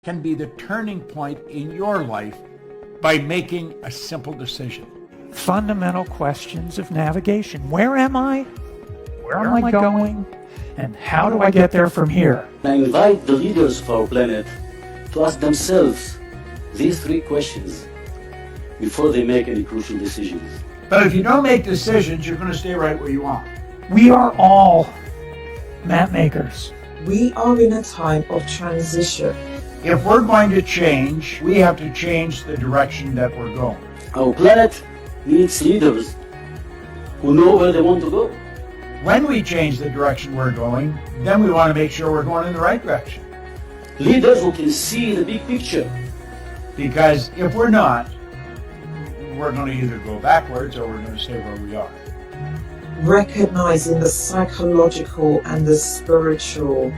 can be the turning point in your life by making a simple decision. Fundamental questions of navigation. Where am I? Where am I going? And how do I get there from here? I invite the leaders of our planet to ask themselves these three questions before they make any crucial decisions. But if you don't make decisions, you're going to stay right where you are. We are all map makers. We are in a time of transition. If we're going to change, we have to change the direction that we're going. Our planet needs leaders who know where they want to go. When we change the direction we're going, then we want to make sure we're going in the right direction. Leaders who can see the big picture. Because if we're not, we're going to either go backwards or we're going to stay where we are. Recognizing the psychological and the spiritual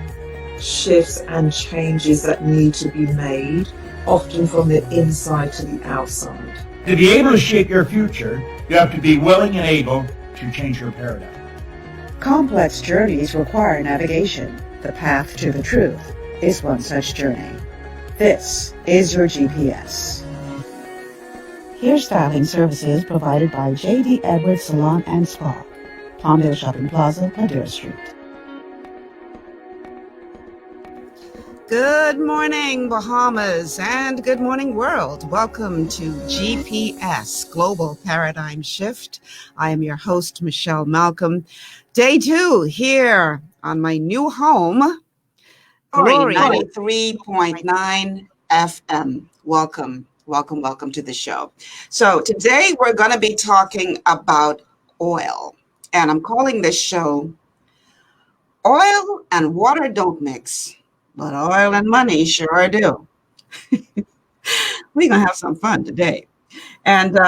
shifts and changes that need to be made, often from the inside to the outside. To be able to shape your future, you have to be willing and able to change your paradigm. Complex journeys require navigation. The path to the truth is one such journey. This is your GPS. Hairstyling services provided by J.D. Edwards Salon and Spa, Palmdale Shopping Plaza, Madera Street. Good morning, Bahamas, and good morning, world. Welcome to GPS, Global Paradigm Shift. I am your host, Michelle Malcolm. Day 2 here on my new home, Glory 93.9 FM. Welcome to the show. So today we're going to be talking about oil, and I'm calling this show Oil and Water Don't Mix, but oil and money sure do. We're going to have some fun today. And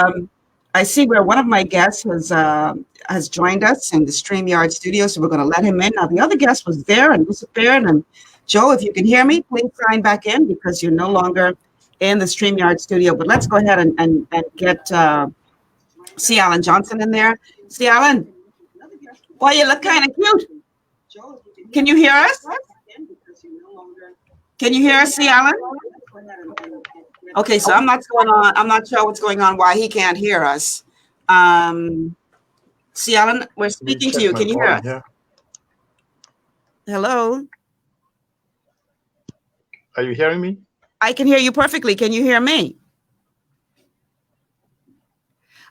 I see where one of my guests has joined us in the StreamYard studio, so we're going to let him in. Now, the other guest was there and disappeared. And Joe, if you can hear me, please sign back in because you're no longer in the StreamYard studio. But let's go ahead and get C. Alan Johnson in there. C. Alan, boy, you look kind of cute. Can you hear us? Can you hear us, C. Alan? Okay, so I'm not sure what's going on, why he can't hear us. C. Alan, we're speaking to you. Can you hear us? Yeah. Hello? Are you hearing me? I can hear you perfectly. Can you hear me?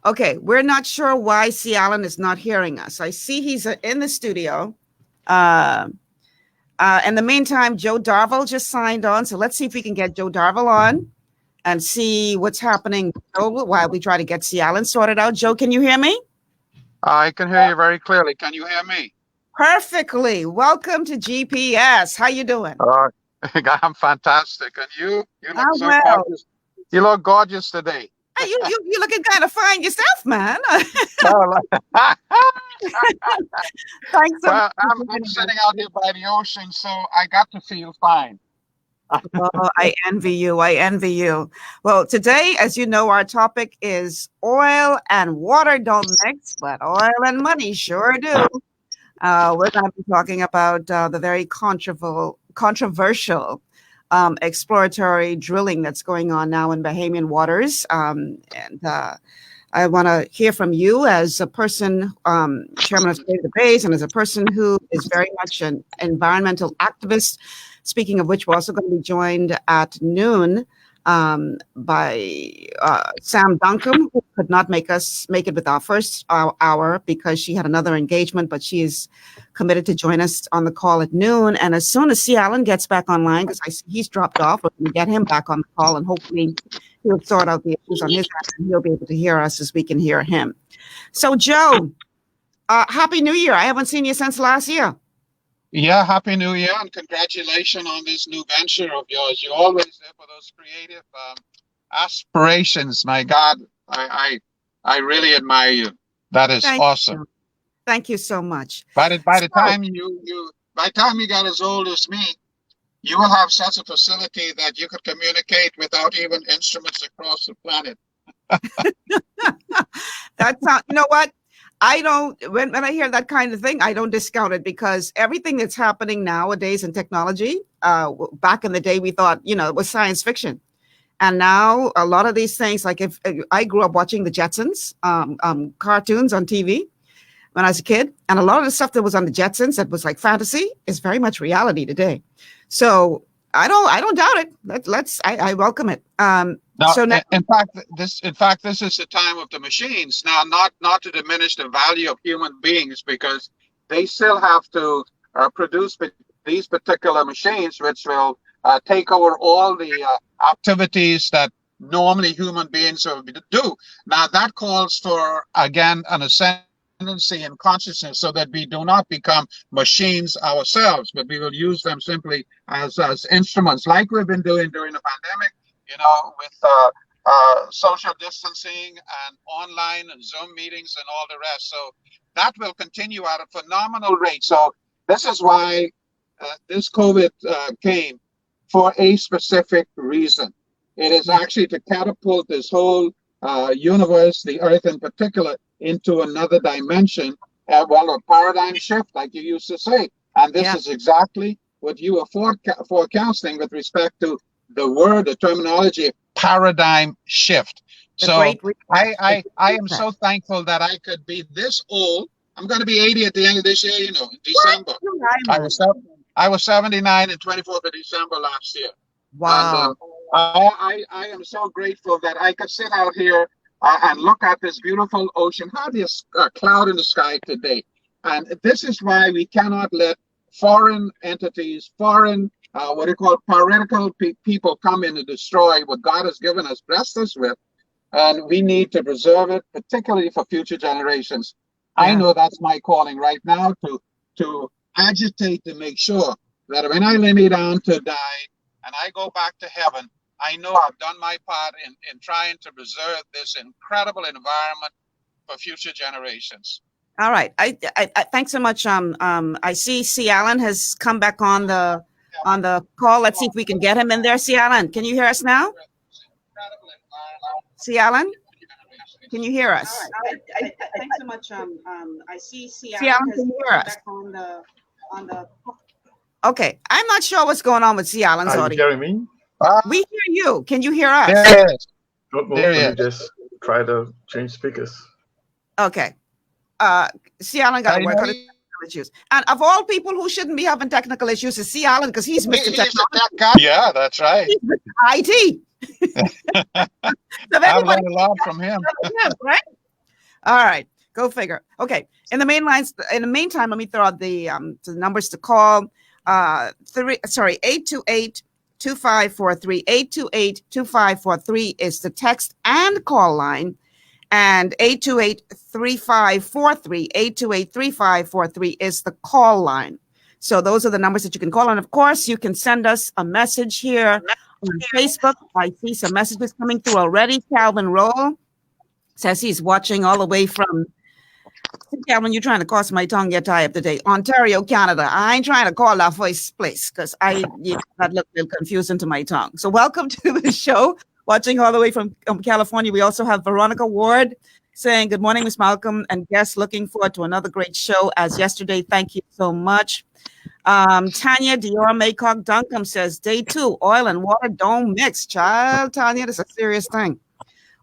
Okay, we're not sure why C. Alan is not hearing us. I see he's in the studio. In the meantime, Joe Darville just signed on. So let's see if we can get Joe Darville on and see what's happening while we try to get C. Alan sorted out. Joe, can you hear me? I can hear you very clearly. Can you hear me? Perfectly. Welcome to GPS. How you doing? I'm fantastic. And you? You look so well. gorgeous. You look gorgeous today. Hey, you looking kind of fine yourself, man. Thanks so much. I'm sitting out here by the ocean, so I got to feel fine. Oh, I envy you. I envy you. Well, today, as you know, our topic is oil and water don't mix, but oil and money sure do. We're going to be talking about the very controversial exploratory drilling that's going on now in Bahamian waters. I want to hear from you as a person, chairman of State of the Bays, and as a person who is very much an environmental activist. Speaking of which, we're also going to be joined at noon by Sam Duncombe, who could not make it with our first hour because she had another engagement, but she is committed to join us on the call at noon. And as soon as C. Alan gets back online, because I see he's dropped off, we're going to get him back on the call, and hopefully he'll sort out the issues on his end, and he'll be able to hear us as we can hear him. So, Joe, Happy New Year. I haven't seen you since last year. Yeah, Happy New Year and congratulations on this new venture of yours. You're always there for those creative aspirations. My God, I really admire you. That is awesome. Thank you so much. By the time you got as old as me, you will have such a facility that you could communicate without even instruments across the planet. That's not, you know what? When I hear that kind of thing, I don't discount it because everything that's happening nowadays in technology back in the day, we thought, it was science fiction. And now a lot of these things, like if I grew up watching the Jetsons cartoons on TV when I was a kid, and a lot of the stuff that was on the Jetsons that was like fantasy is very much reality today. So I don't doubt it. I welcome it. Now, So now, in fact, this is the time of the machines. Now, not to diminish the value of human beings, because they still have to produce these particular machines, which will take over all the activities that normally human beings would do. Now, that calls for, again, an ascendancy in consciousness, so that we do not become machines ourselves, but we will use them simply as instruments, like we've been doing during the pandemic, with social distancing and online and Zoom meetings and all the rest. So that will continue at a phenomenal rate. So this is why this COVID came, for a specific reason. It is actually to catapult this whole universe, the Earth in particular, into another dimension, a paradigm shift, like you used to say. And this is exactly what you were forecasting with respect to the terminology, paradigm shift. So I am so thankful that I could be this old. I'm going to be 80 at the end of this year, in December. I was 79 and 24th of December last year. wow. And I am so grateful that I could sit out here and look at this beautiful ocean. Hardly a cloud in the sky today. And this is why we cannot let foreign entities, foreign what you call piratical people come in and destroy what God has given us, blessed us with, and we need to preserve it, particularly for future generations. I know that's my calling right now, to agitate, to make sure that when I lay me down to die and I go back to heaven, I know I've done my part in trying to preserve this incredible environment for future generations. All right. I thanks so much. I see C. Allen has come back on the call. Let's see if we can get him in there. C. Allen, can you hear us now? C. Allen, can you hear us? Thanks so much. I see C. Allen, can you hear us? On the. Okay, I'm not sure what's going on with C. Allen's Are you audio. hearing me? We hear you. Can you hear us? Yes. Don't move. Let me just try to change speakers. Okay. C. Allen got to work on his technical issues. And of all people who shouldn't be having technical issues is C. Allen, because he's Mr. Technology. Yeah, that's right. He's Mr. IT. So I've learned a lot from him. Right? All right. Go figure. Okay. In the meantime, let me throw out the numbers to call. 828-2543. 828-2543 is the text and call line. And 828-3543. 828-3543 is the call line. So those are the numbers that you can call. And of course, you can send us a message here on Facebook. I see some messages coming through already. Calvin Roll says he's watching all the way from, Calvin, you're trying to cause my tongue get tied up today. Ontario, Canada. I ain't trying to call that first place because that looked a little confusing to my tongue. So welcome to the show. Watching all the way from California. We also have Veronica Ward saying, good morning, Ms. Malcolm and guests. Looking forward to another great show as yesterday. Thank you so much. Tanya Dior Maycock Duncombe says, day 2, oil and water don't mix. Child, Tanya, that's a serious thing.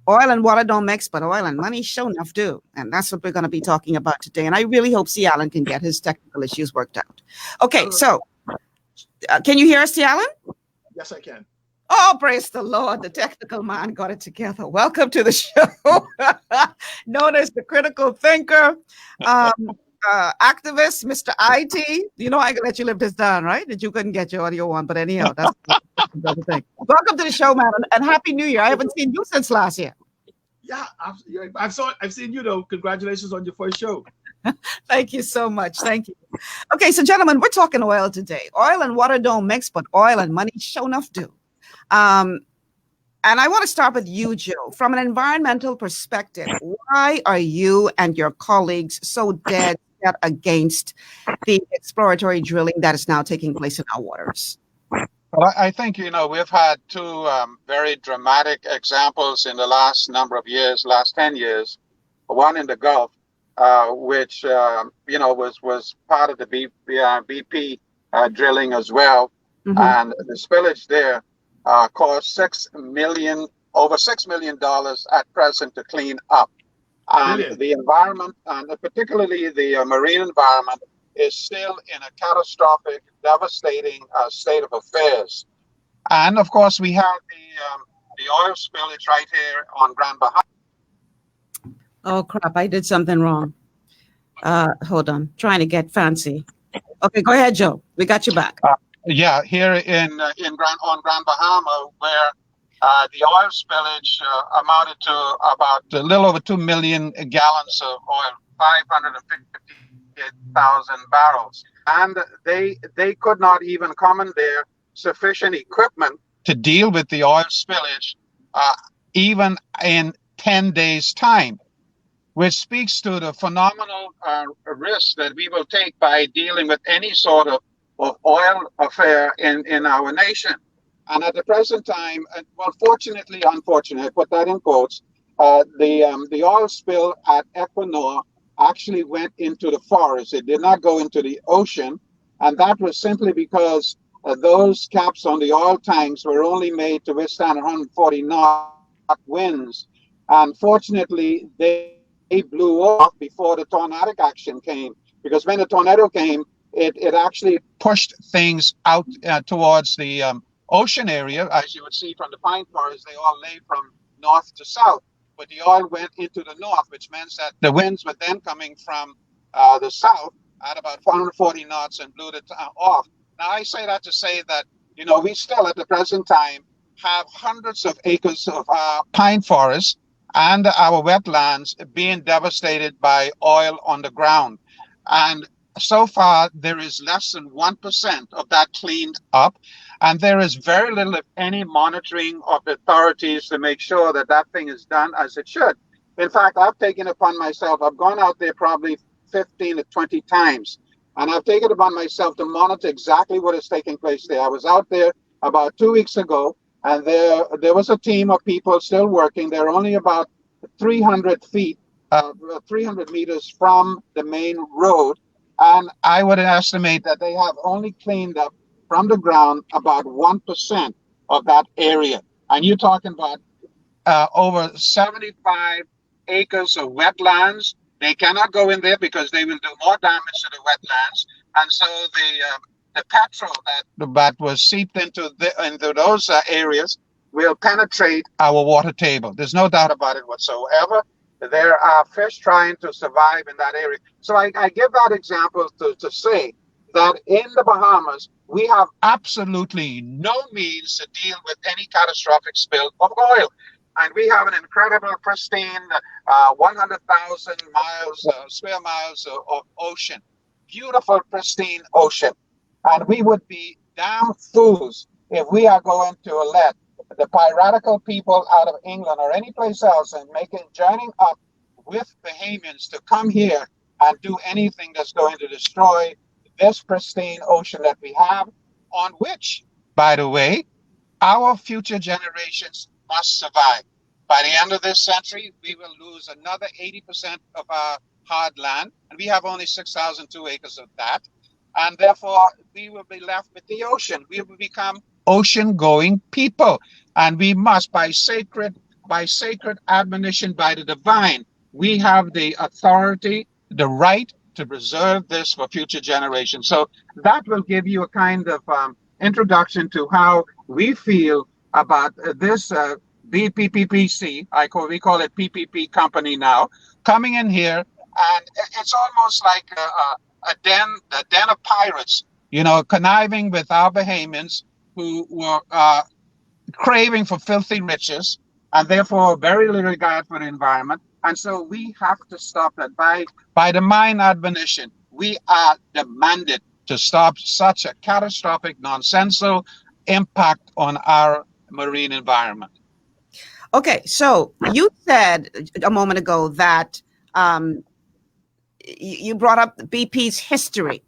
Oil and water don't mix, but oil and money sure enough do. And that's what we're going to be talking about today. And I really hope C. Allen can get his technical issues worked out. Okay, so can you hear us, C. Allen? Yes, I can. Oh, praise the Lord. The technical man got it together. Welcome to the show. Known as the critical thinker, activist, Mr. IT. You know, I can let you live this down, right? That you couldn't get your audio on. But anyhow, that's the thing. Welcome to the show, man. And Happy New Year. I haven't seen you since last year. Yeah, I've seen you, though. Congratulations on your first show. Thank you so much. Thank you. Okay, so gentlemen, we're talking oil today. Oil and water don't mix, but oil and money sure enough do. And I want to start with you, Joe. From an environmental perspective, why are you and your colleagues so dead set against the exploratory drilling that is now taking place in our waters? Well, I think, we've had two very dramatic examples in the last number of years, last 10 years. One in the Gulf, which, was part of the BP drilling as well. and the spillage there costs over $6 million at present to clean up. And Brilliant. the environment, and particularly the marine environment, is still in a catastrophic, devastating state of affairs. And of course, we have the oil spillage right here on Grand Bahama. Oh crap! I did something wrong. Hold on, trying to get fancy. Okay, go ahead, Joe. We got you back. Yeah, here in Grand Bahama, where the oil spillage amounted to about a little over 2 million gallons of oil, 550,000 barrels, and they could not even commandeer sufficient equipment to deal with the oil spillage, even in 10 days' time, which speaks to the phenomenal risk that we will take by dealing with any sort of oil affair in our nation. And at the present time, well, fortunately, unfortunately, I put that in quotes, the oil spill at Equinor actually went into the forest. It did not go into the ocean. And that was simply because those caps on the oil tanks were only made to withstand 140 knot winds. And fortunately, they blew off before the tornadic action came. Because when the tornado came, it actually pushed things out towards the ocean area. As you would see from the pine forests, they all lay from north to south. But the oil went into the north, which meant that the winds were then coming from the south at about 440 knots and blew it off. Now, I say that to say that, we still at the present time have hundreds of acres of pine forests and our wetlands being devastated by oil on the ground. And so far, there is less than 1% of that cleaned up. And there is very little, if any, monitoring of the authorities to make sure that that thing is done as it should. In fact, I've taken upon myself, I've gone out there probably 15 to 20 times, and I've taken upon myself to monitor exactly what is taking place there. I was out there about 2 weeks ago, and there was a team of people still working. They're only about 300 meters from the main road. And I would estimate that they have only cleaned up from the ground about 1% of that area. And you're talking about over 75 acres of wetlands. They cannot go in there because they will do more damage to the wetlands. And so the petrol that was seeped into those areas will penetrate our water table. There's no doubt about it whatsoever. There are fish trying to survive in that area. So I give that example to say that in the Bahamas, we have absolutely no means to deal with any catastrophic spill of oil. And we have an incredible, pristine 100,000 square miles of ocean. Beautiful, pristine ocean. And we would be damn fools if we are going to let the piratical people out of England or any place else and joining up with Bahamians to come here and do anything that's going to destroy this pristine ocean that we have, on which, by the way, our future generations must survive. By the end of this century, we will lose another 80% of our hard land, and we have only 6,002 acres of that. And therefore, we will be left with the ocean. We will become ocean-going people. And we must, by sacred admonition by the divine, we have the authority, the right to preserve this for future generations. So that will give you a kind of introduction to how we feel about this BPPC, we call it PPP company now, coming in here, and it's almost like a den of pirates, conniving with our Bahamians who were craving for filthy riches and therefore very little regard for the environment. And so we have to stop that. By divine admonition, we are demanded to stop such a catastrophic, nonsensical impact on our marine environment. Okay, so you said a moment ago that you brought up BP's history,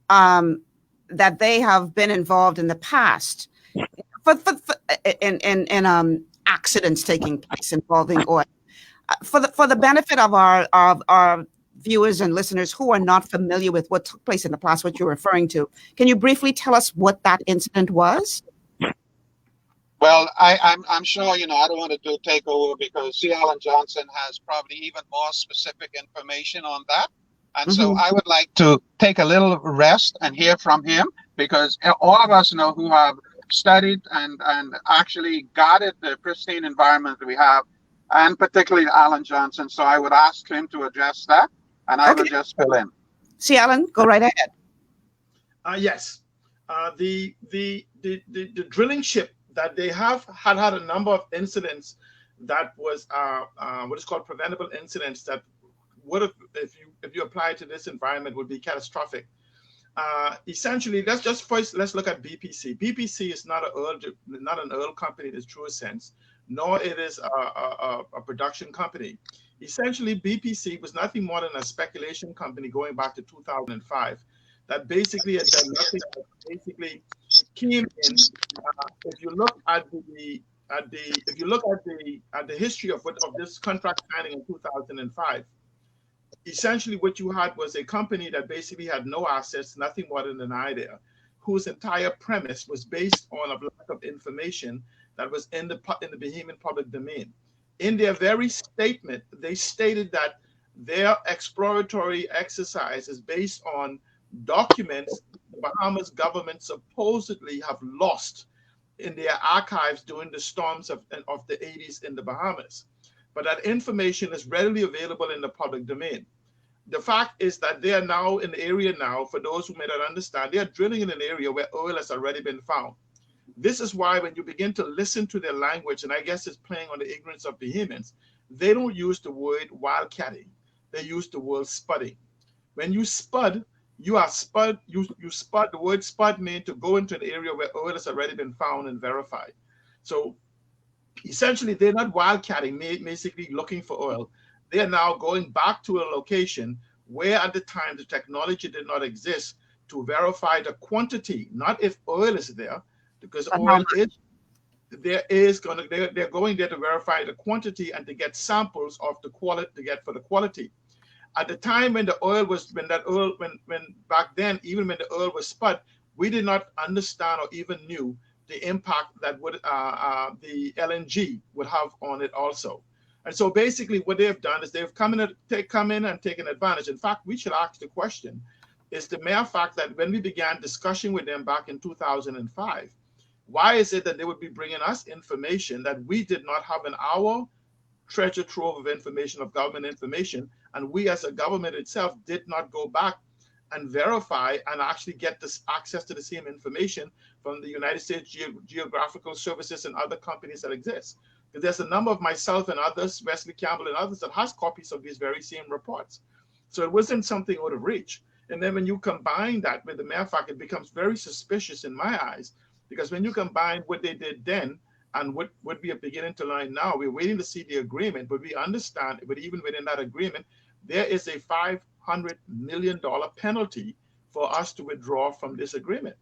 that they have been involved in the past in accidents taking place involving oil. For the benefit of our viewers and listeners who are not familiar with what took place in the past, what you're referring to, can you briefly tell us what that incident was? Well, I'm sure, I don't want to take over because C. Alan Johnson has probably even more specific information on that. And so I would like to take a little rest and hear from him, because all of us know who have studied and actually guarded the pristine environment that we have, and particularly Alan Johnson. So I would ask him to address that, and I will just fill in. See, Alan, go right ahead. Yes. The drilling ship that they had a number of incidents that was what is called preventable incidents that would have, if you apply it to this environment, would be catastrophic. Essentially, let's look at BPC. BPC is not an oil company in its truest sense, nor it is a production company. Essentially, BPC was nothing more than a speculation company going back to 2005 that basically had done nothing but basically came in. If you look at the history of this contract signing in 2005, essentially what you had was a company that basically had no assets, nothing more than an idea, whose entire premise was based on a lack of information that was in the Bahamian public domain. In their very statement, they stated that their exploratory exercise is based on documents the Bahamas government supposedly have lost in their archives during the storms of the 80s in the Bahamas. But that information is readily available in the public domain. The fact is that they are now in the area now, for those who may not understand, they are drilling in an area where oil has already been found. This is why when you begin to listen to their language, and I guess it's playing on the ignorance of Bahamians, they don't use the word wildcatting. They use the word spudding. When you spud, you spud. The word spud means to go into an area where oil has already been found and verified. So essentially, they're not wildcatting, basically looking for oil. They are now going back to a location where at the time the technology did not exist to verify the quantity, not if oil is there, because oil is there is going to, they're going there to verify the quantity and to get samples of the quality, to get for the quality. At the time when the oil was, when back then, even when the oil was spud, we did not understand or even knew the impact that would the LNG would have on it also. And so basically what they've done is they've come in and taken advantage. In fact, we should ask the question, is the mere fact that when we began discussion with them back in 2005, why is it that they would be bringing us information that we did not have in our treasure trove of information, of government information, and we as a government itself did not go back and verify and actually get this access to the same information from the United States Geographical Services and other companies that exist. Because there's a number of myself and others, Wesley Campbell and others, that has copies of these very same reports. So it wasn't something out of reach. And then when you combine that with the mere fact, it becomes very suspicious in my eyes, because when you combine what they did then and what we are beginning to learn now, we're waiting to see the agreement, but we understand, but even within that agreement, there is a $500 million penalty for us to withdraw from this agreement.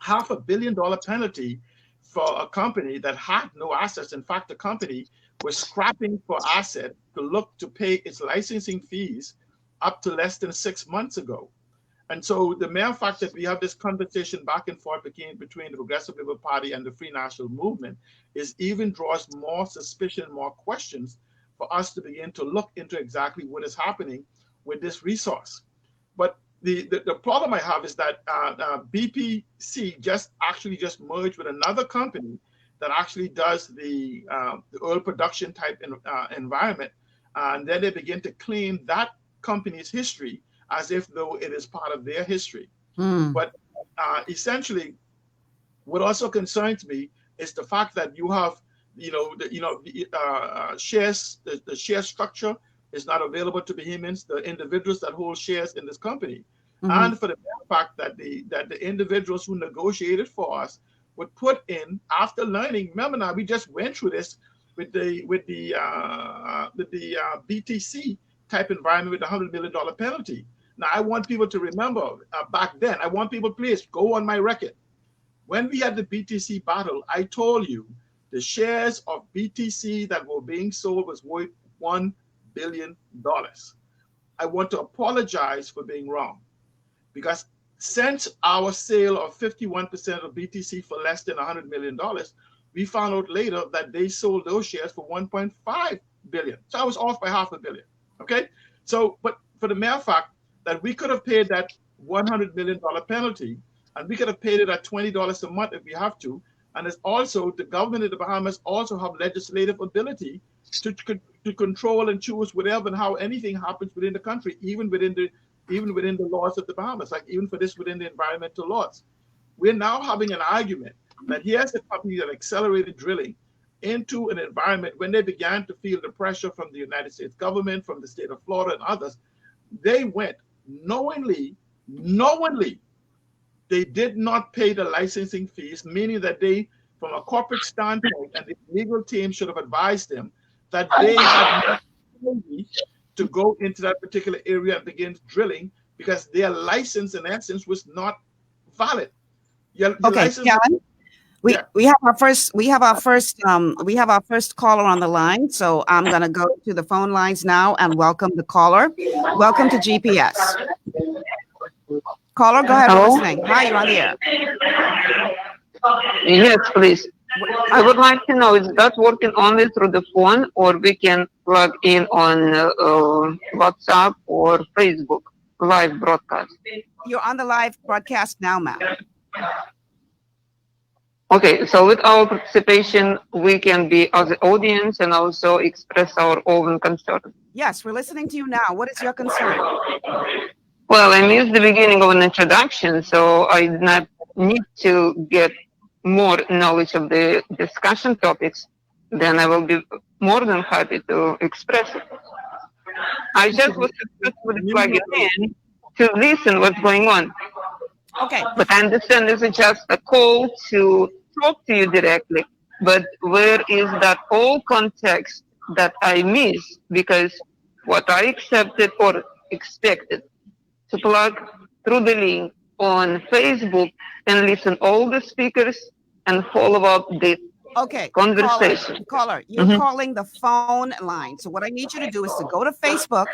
$500 million penalty for a company that had no assets. In fact, the company was scrapping for assets to look to pay its licensing fees up to less than 6 months ago. And so the mere fact that we have this conversation back and forth between the Progressive Liberal Party and the Free National Movement is even draws more suspicion, more questions for us to begin to look into exactly what is happening with this resource. But the problem I have is that BPC just merged with another company that actually does the oil production type environment, and then they begin to claim that company's history as if though it is part of their history. But essentially, what also concerns me is the fact that you have, shares. The share structure is not available to Bahamians, the individuals that hold shares in this company, and for the fact that the individuals who negotiated for us would put in after learning. Remember now, we just went through this with the BTC type environment with the $100 million penalty. Now, I want people to remember back then, I want people, please go on my record. When we had the BTC battle, I told you the shares of BTC that were being sold was worth $1 billion. I want to apologize for being wrong, because since our sale of 51% of BTC for less than $100 million, we found out later that they sold those shares for $1.5 billion. So I was off by $500 million. Okay. So, but for the mere fact that we could have paid that $100 million penalty, and we could have paid it at $20 a month if we have to. And it's also, the government of the Bahamas also have legislative ability to control and choose whatever and how anything happens within the country, even within the laws of the Bahamas, like even for this within the environmental laws. We're now having an argument that here's a company that accelerated drilling into an environment when they began to feel the pressure from the United States government, from the state of Florida and others. They went knowingly, they did not pay the licensing fees, meaning that they, from a corporate standpoint, and the legal team should have advised them that they had no ability to go into that particular area and begin drilling, because their license, in essence, was not valid. Your Okay, license, Kellen, yeah. we have our first caller on the line. So I'm gonna go to the phone lines now and welcome the caller. Welcome to GPS. Caller, go ahead. We're listening. Hi, you're on the air. Yes, please. I would like to know, is that working only through the phone, or we can plug in on WhatsApp or Facebook live broadcast? You're on the live broadcast now, ma'am. Okay, so with our participation, we can be as the audience and also express our own concern. Yes, we're listening to you now. What is your concern? Well, I missed the beginning of an introduction, so I did not need to get more knowledge of the discussion topics. Then I will be more than happy to express it. I just was successfully plugging in to listen what's going on. Okay. But I understand this is just a call to talk to you directly. But where is that whole context that I miss? Because what I accepted or expected to plug through the link on Facebook and listen all the speakers and follow up the conversation. Caller, you're calling the phone line. So what I need you to do is to go to Facebook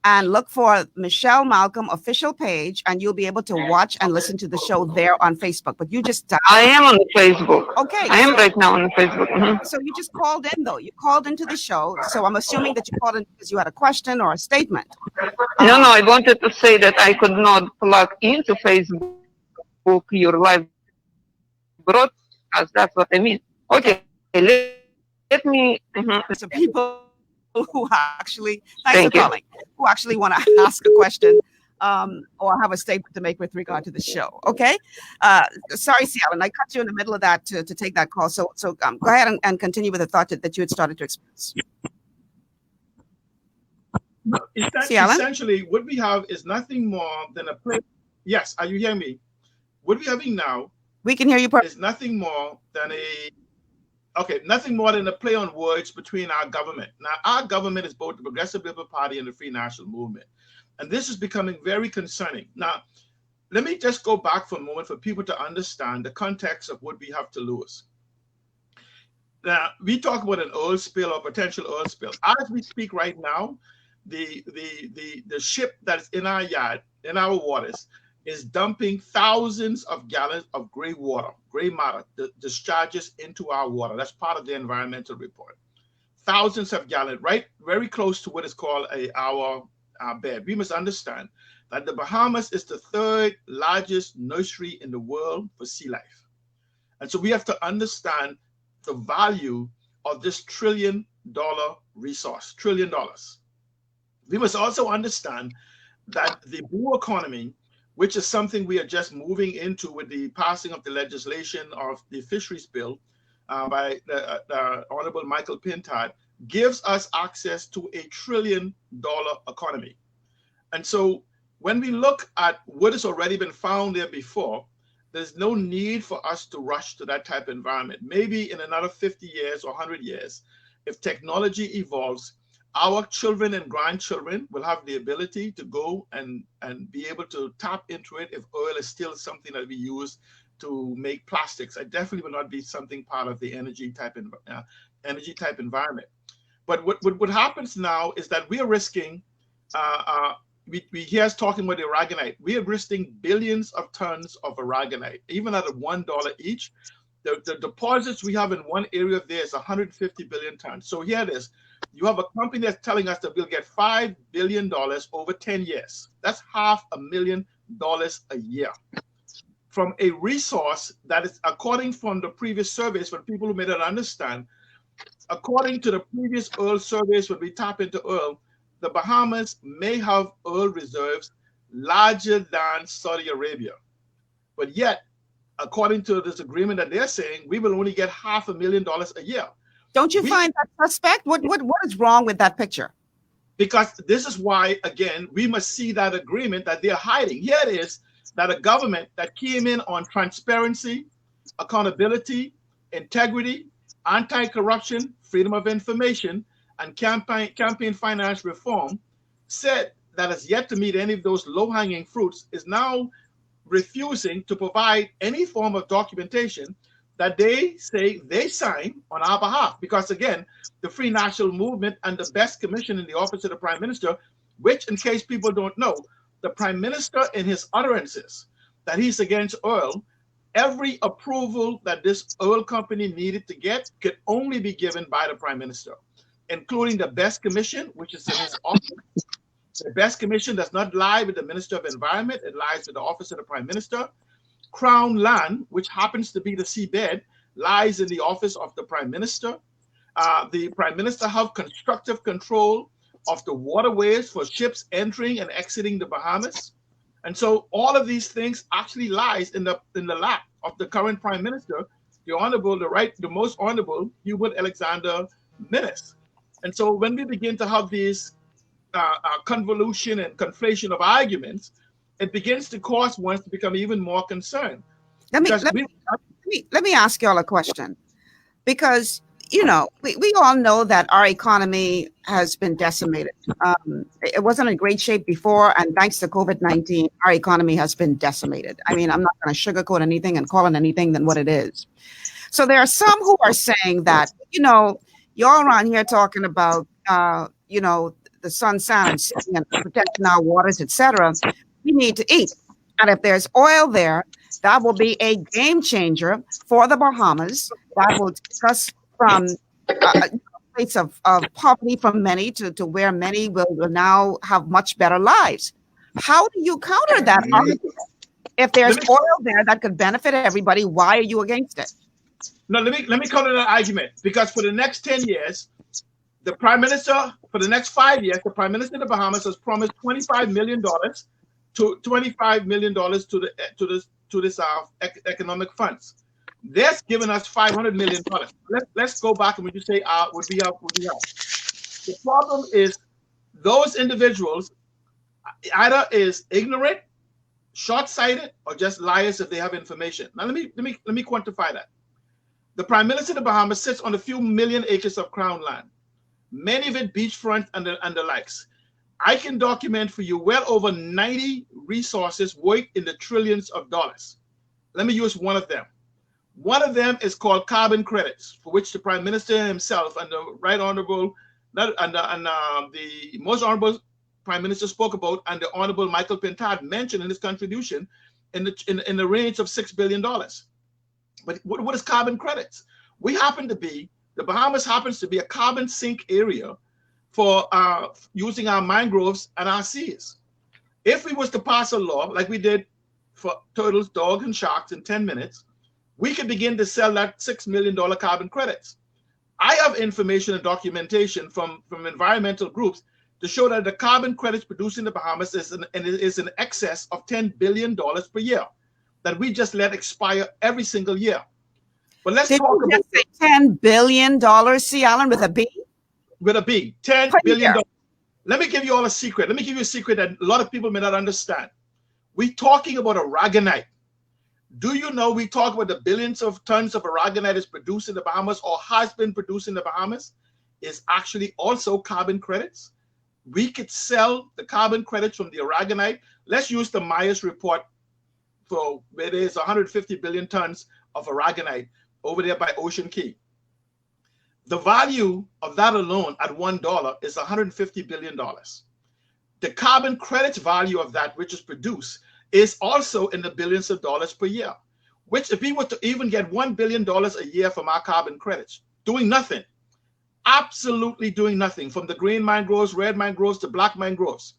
and look for Michelle Malcolm official page, and you'll be able to watch and listen to the show there on Facebook. But you just I am on Facebook. Okay. I am right now on Facebook. So you just called in, though. You called into the show. So I'm assuming that you called in because you had a question or a statement. No, I wanted to say that I could not plug into Facebook your live broadcast. That's what I mean. Okay, let me. So people who actually, thanks for calling, who actually want to ask a question or have a statement to make with regard to the show. Okay. Sorry, Cialan, I cut you in the middle of that to take that call. So go ahead and continue with the thought that you had started to express. Essentially, what we have is nothing more than a play. Yes, are you hearing me? What we're having now, we can hear you. Is nothing more than nothing more than a play on words between our government. Now, our government is both the Progressive Liberal Party and the Free National Movement, and this is becoming very concerning. Now, let me just go back for a moment for people to understand the context of what we have to lose. Now, we talk about an oil spill or potential oil spill. As we speak right now, the ship that's in our yard, in our waters, is dumping thousands of gallons of gray matter, discharges into our water. That's part of the environmental report. Thousands of gallons, right, very close to what is called our bed. We must understand that the Bahamas is the third largest nursery in the world for sea life. And so we have to understand the value of this $1 trillion resource, $1 trillion. We must also understand that the blue economy, which is something we are just moving into with the passing of the legislation of the fisheries bill by the Honorable Michael Pintard, gives us access to $1 trillion economy. And so when we look at what has already been found there before, there's no need for us to rush to that type of environment. Maybe in another 50 years or 100 years, if technology evolves, our children and grandchildren will have the ability to go and be able to tap into it if oil is still something that we use to make plastics. It definitely will not be something part of the energy type environment. But what happens now is that we are risking we hear us talking about the aragonite. We are risking billions of tons of aragonite, even at $1 each. The deposits we have in one area of there is 150 billion tons. So here it is. You have a company that's telling us that we'll get $5 billion over 10 years. That's $500,000 a year from a resource that is, according from the previous surveys, for people who may not understand, according to the previous oil surveys, when we tap into oil, the Bahamas may have oil reserves larger than Saudi Arabia. But yet, according to this agreement that they're saying, we will only get $500,000 a year. Don't you find that suspect? What is wrong with that picture? Because this is why, again, we must see that agreement that they're hiding. Here it is, that a government that came in on transparency, accountability, integrity, anti-corruption, freedom of information, and campaign finance reform said that has yet to meet any of those low-hanging fruits, is now refusing to provide any form of documentation that they say they sign on our behalf. Because again, the Free National Movement and the Best Commission in the Office of the Prime Minister, which in case people don't know, the Prime Minister in his utterances that he's against oil, every approval that this oil company needed to get could only be given by the Prime Minister, including the Best Commission, which is in his office. The Best Commission does not lie with the Minister of Environment, it lies with the Office of the Prime Minister. Crown Land, which happens to be the seabed, lies in the Office of the Prime Minister. The Prime Minister has constructive control of the waterways for ships entering and exiting the Bahamas. And so all of these things actually lies in the lap of the current Prime Minister, the most honorable Hubert Alexander Minnis. And so when we begin to have these convolution and conflation of arguments, it begins to cause one to become even more concerned. Let me ask you all a question, because you know we all know that our economy has been decimated. It wasn't in great shape before, and thanks to COVID-19, our economy has been decimated. I mean, I'm not going to sugarcoat anything and call it anything than what it is. So there are some who are saying that, you know, you're around here talking about, you know, the sun, sand, and sea and protecting our waters, etc. We need to eat. And if there's oil there, that will be a game changer for the Bahamas. That will take us from place of poverty from many to where many will now have much better lives. How do you counter that argument? If there's oil there that could benefit everybody, why are you against it? No, let me counter that argument, because for the next 10 years, the Prime Minister, for the next 5 years, the Prime Minister of the Bahamas has promised $25 million to this economic funds. They're giving us $500 million. Let's go back and would you say would we have? The problem is those individuals either is ignorant, short-sighted, or just liars if they have information. Now let me quantify that. The Prime Minister of the Bahamas sits on a few million acres of crown land, many of it beachfront and the likes. I can document for you well over 90 resources worth in the trillions of dollars. Let me use one of them. One of them is called carbon credits, for which the Prime Minister himself and the Right Honorable the Most Honorable Prime Minister spoke about, and the Honorable Michael Pintard mentioned in his contribution in the range of $6 billion. But what is carbon credits? The Bahamas happens to be a carbon sink area for using our mangroves and our seas. If we was to pass a law like we did for turtles, dogs, and sharks in 10 minutes, we could begin to sell that $6 million carbon credits. I have information and documentation from environmental groups to show that the carbon credits produced in the Bahamas is in excess of $10 billion per year that we just let expire every single year. But let's talk about $10 billion, C. Allen, with a B? With a B, $10 billion. Let me give you all a secret. Let me give you a secret that a lot of people may not understand. We're talking about aragonite. Do you know we talk about the billions of tons of aragonite is produced in the Bahamas or has been produced in the Bahamas is actually also carbon credits? We could sell the carbon credits from the aragonite. Let's use the Myers report for where there's 150 billion tons of aragonite over there by Ocean Key. The value of that alone at $1 is $150 billion. the carbon credits value of that which is produced is also in the billions of dollars per year, which if we were to even get $1 billion a year from our carbon credits, doing nothing, absolutely doing nothing, from the green mangroves, red mangroves to black mangroves,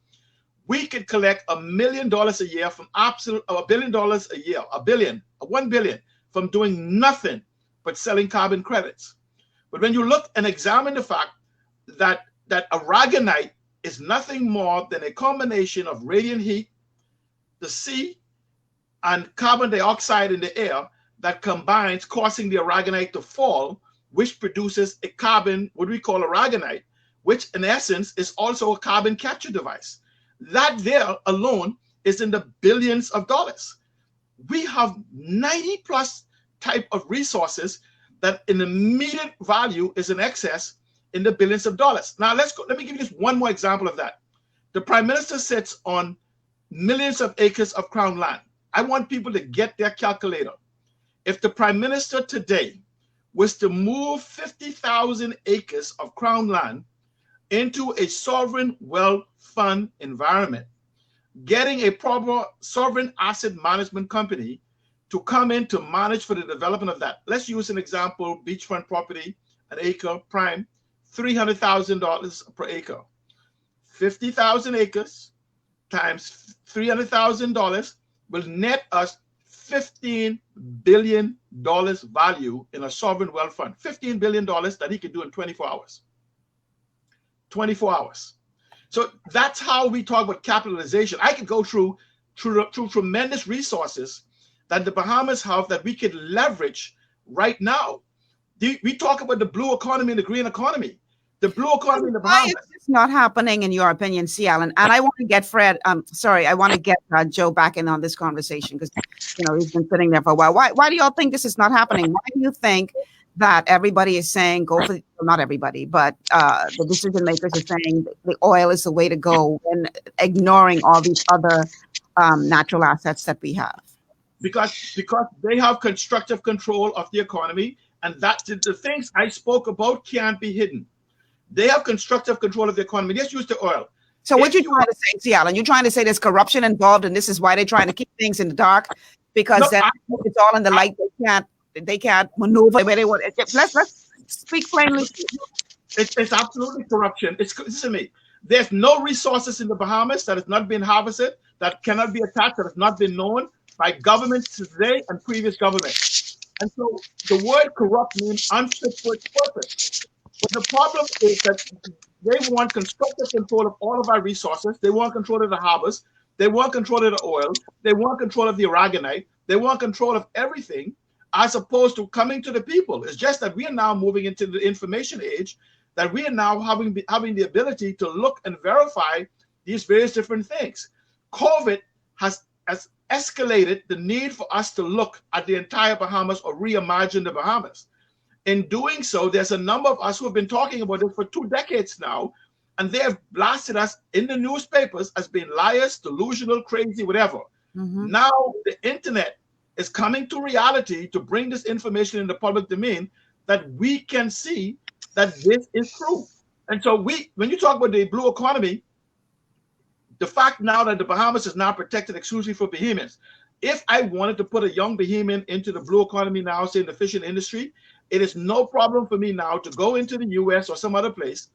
we could collect $1 million a year from $1 billion a year, $1 billion from doing nothing but selling carbon credits. But when you look and examine the fact that aragonite is nothing more than a combination of radiant heat, the sea, and carbon dioxide in the air that combines, causing the aragonite to fall, which produces a carbon, what we call aragonite, which in essence is also a carbon capture device. That there alone is in the billions of dollars. We have 90 plus type of resources that in immediate value is in excess in the billions of dollars. Now let me give you just one more example of that. The Prime Minister sits on millions of acres of crown land. I want people to get their calculator. If the Prime Minister today was to move 50,000 acres of crown land into a sovereign wealth fund environment, getting a proper sovereign asset management company to come in to manage for the development of that. Let's use an example, beachfront property, an acre, prime, $300,000 per acre. 50,000 acres times $300,000 will net us $15 billion value in a sovereign wealth fund. $15 billion that he could do in 24 hours. 24 hours. So that's how we talk about capitalization. I could go through tremendous resources that the Bahamas have that we could leverage right now. We talk about the blue economy and the green economy. The blue economy in the Bahamas. Why is this not happening in your opinion, C. Allen? And I want to get Fred. I want to get Joe back in on this conversation because he's been sitting there for a while. Why do y'all think this is not happening? Why do you think that everybody is saying go for not everybody, but the decision makers are saying the oil is the way to go and ignoring all these other natural assets that we have? Because they have constructive control of the economy, and that the things I spoke about can't be hidden. They have constructive control of the economy. Let's use the oil. So what you're trying to say, C. Allen, you're trying to say there's corruption involved, and this is why they're trying to keep things in the dark, because then it's all in the light. They can't maneuver where they want. Let's speak plainly. It's absolutely corruption. Listen to me. There's no resources in the Bahamas that has not been harvested, that cannot be attached, that has not been known by governments today and previous governments. And so the word corrupt means unfit for its purpose. But the problem is that they want constructive control of all of our resources. They want control of the harbors. They want control of the oil. They want control of the aragonite. They want control of everything, as opposed to coming to the people. It's just that we are now moving into the information age, that we are now having the ability to look and verify these various different things. COVID has escalated the need for us to look at the entire Bahamas or reimagine the Bahamas. In doing so, there's a number of us who have been talking about it for 2 decades now, and they have blasted us in the newspapers as being liars, delusional, crazy, whatever. Mm-hmm. Now the internet is coming to reality to bring this information in the public domain that we can see that this is true. And so when you talk about the blue economy, the fact now that the Bahamas is now protected exclusively for Bahamians, if I wanted to put a young Bahamian into the blue economy now, say in the fishing industry, it is no problem for me now to go into the US or some other place,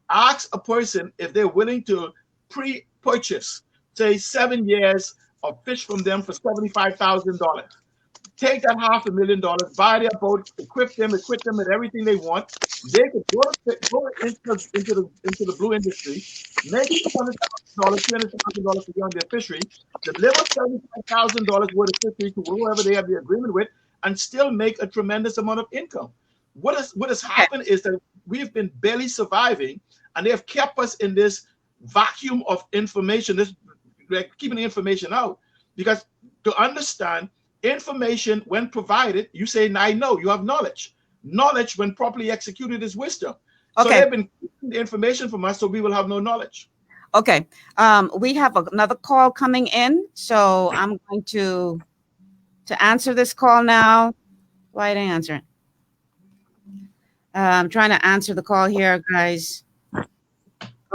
ask a person if they're willing to pre-purchase, say 7 years of fish from them for $75,000. Take that $500,000, buy their boat, equip them with everything they want. They could go into the blue industry, make $200,000, $300,000 a year on their fishery, deliver $75,000 worth of fishery to whoever they have the agreement with, and still make a tremendous amount of income. What has happened is that we've been barely surviving, and they have kept us in this vacuum of information, keeping the information out. Because to understand information, when provided, you say, I know, you have knowledge. Knowledge, when properly executed, is wisdom. So they've been keeping the information from us, so we will have no knowledge. Okay. We have another call coming in, so I'm going to answer this call now. Why didn't I answer it? I'm trying to answer the call here, guys.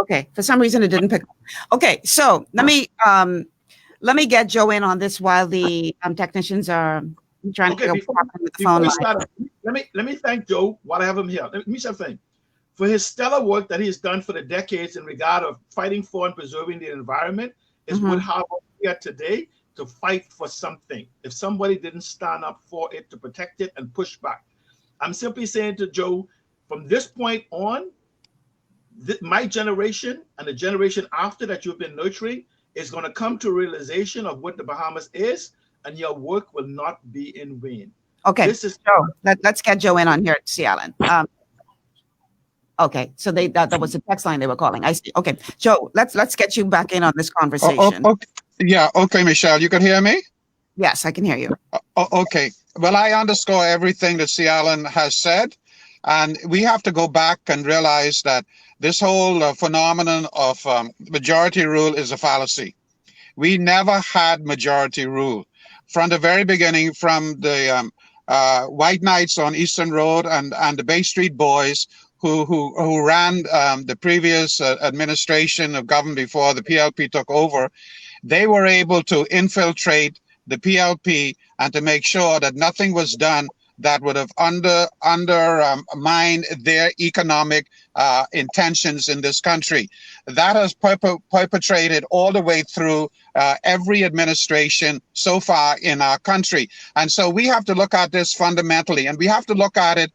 Okay, for some reason it didn't pick up. Okay, so let me get Joe in on this while the technicians are trying Okay, to go before with the phone we line. start, let me thank Joe while I have him here. Let me say something. For his stellar work that he has done for the decades in regard of fighting for and preserving the environment is what how we're here today to fight for something. If somebody didn't stand up for it, to protect it and push back. I'm simply saying to Joe, from this point on, my generation and the generation after that you've been nurturing is going to come to a realization of what the Bahamas is, and your work will not be in vain. Okay, This is Joe. Let's get Joe in on here, C. Allen. Okay, so that was a text line they were calling. I see. Okay, Joe, let's get you back in on this conversation. Okay. Yeah. Okay, Michelle, you can hear me? Yes, I can hear you. Okay. Well, I underscore everything that C. Allen has said. And we have to go back and realize that this whole phenomenon of majority rule is a fallacy. We never had majority rule. From the very beginning, from the White Knights on Eastern Road and the Bay Street Boys who ran the previous administration of government before the PLP took over, they were able to infiltrate the PLP and to make sure that nothing was done that would have undermined their economic intentions in this country. That has perpetrated all the way through every administration so far in our country. And so we have to look at this fundamentally, and we have to look at it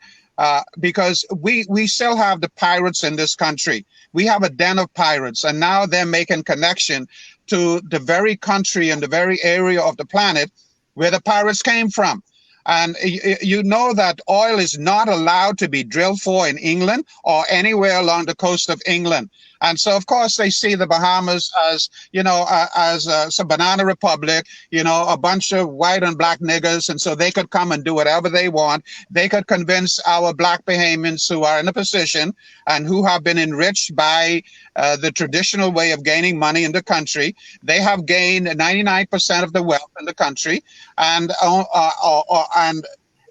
because we still have the pirates in this country. We have a den of pirates, and now they're making connection to the very country and the very area of the planet where the pirates came from. And you know that oil is not allowed to be drilled for in England or anywhere along the coast of England. And so, of course, they see the Bahamas as, as a banana republic, a bunch of white and black niggers. And so they could come and do whatever they want. They could convince our black Bahamians who are in a position and who have been enriched by the traditional way of gaining money in the country. They have gained 99% of the wealth in the country, and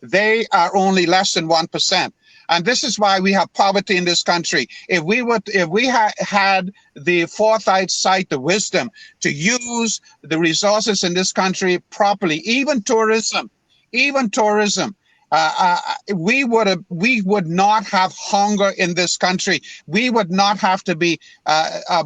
they are only less than 1%. And this is why we have poverty in this country. If we had the foresight, the wisdom to use the resources in this country properly, even tourism, we would not have hunger in this country. We would not have to be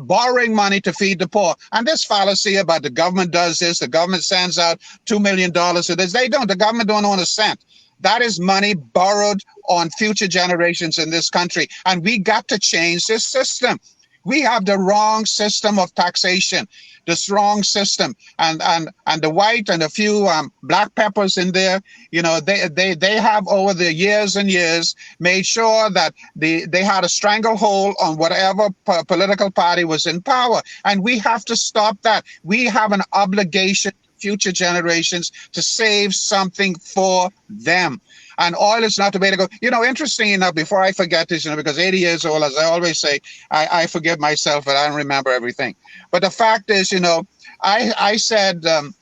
borrowing money to feed the poor. And this fallacy about the government does this, the government sends out $2 million to this. They don't. The government don't own a cent. That is money borrowed on future generations in this country. And we got to change this system. We have the wrong system of taxation, this wrong system. And the white and a few black peppers in there, they have over the years and years made sure that they had a stranglehold on whatever political party was in power. And we have to stop that. We have an obligation future generations to save something for them. And oil is not the way to go. Interesting enough, before I forget this, because 80 years old, as I always say, I forgive myself, but I don't remember everything. But the fact is, I said a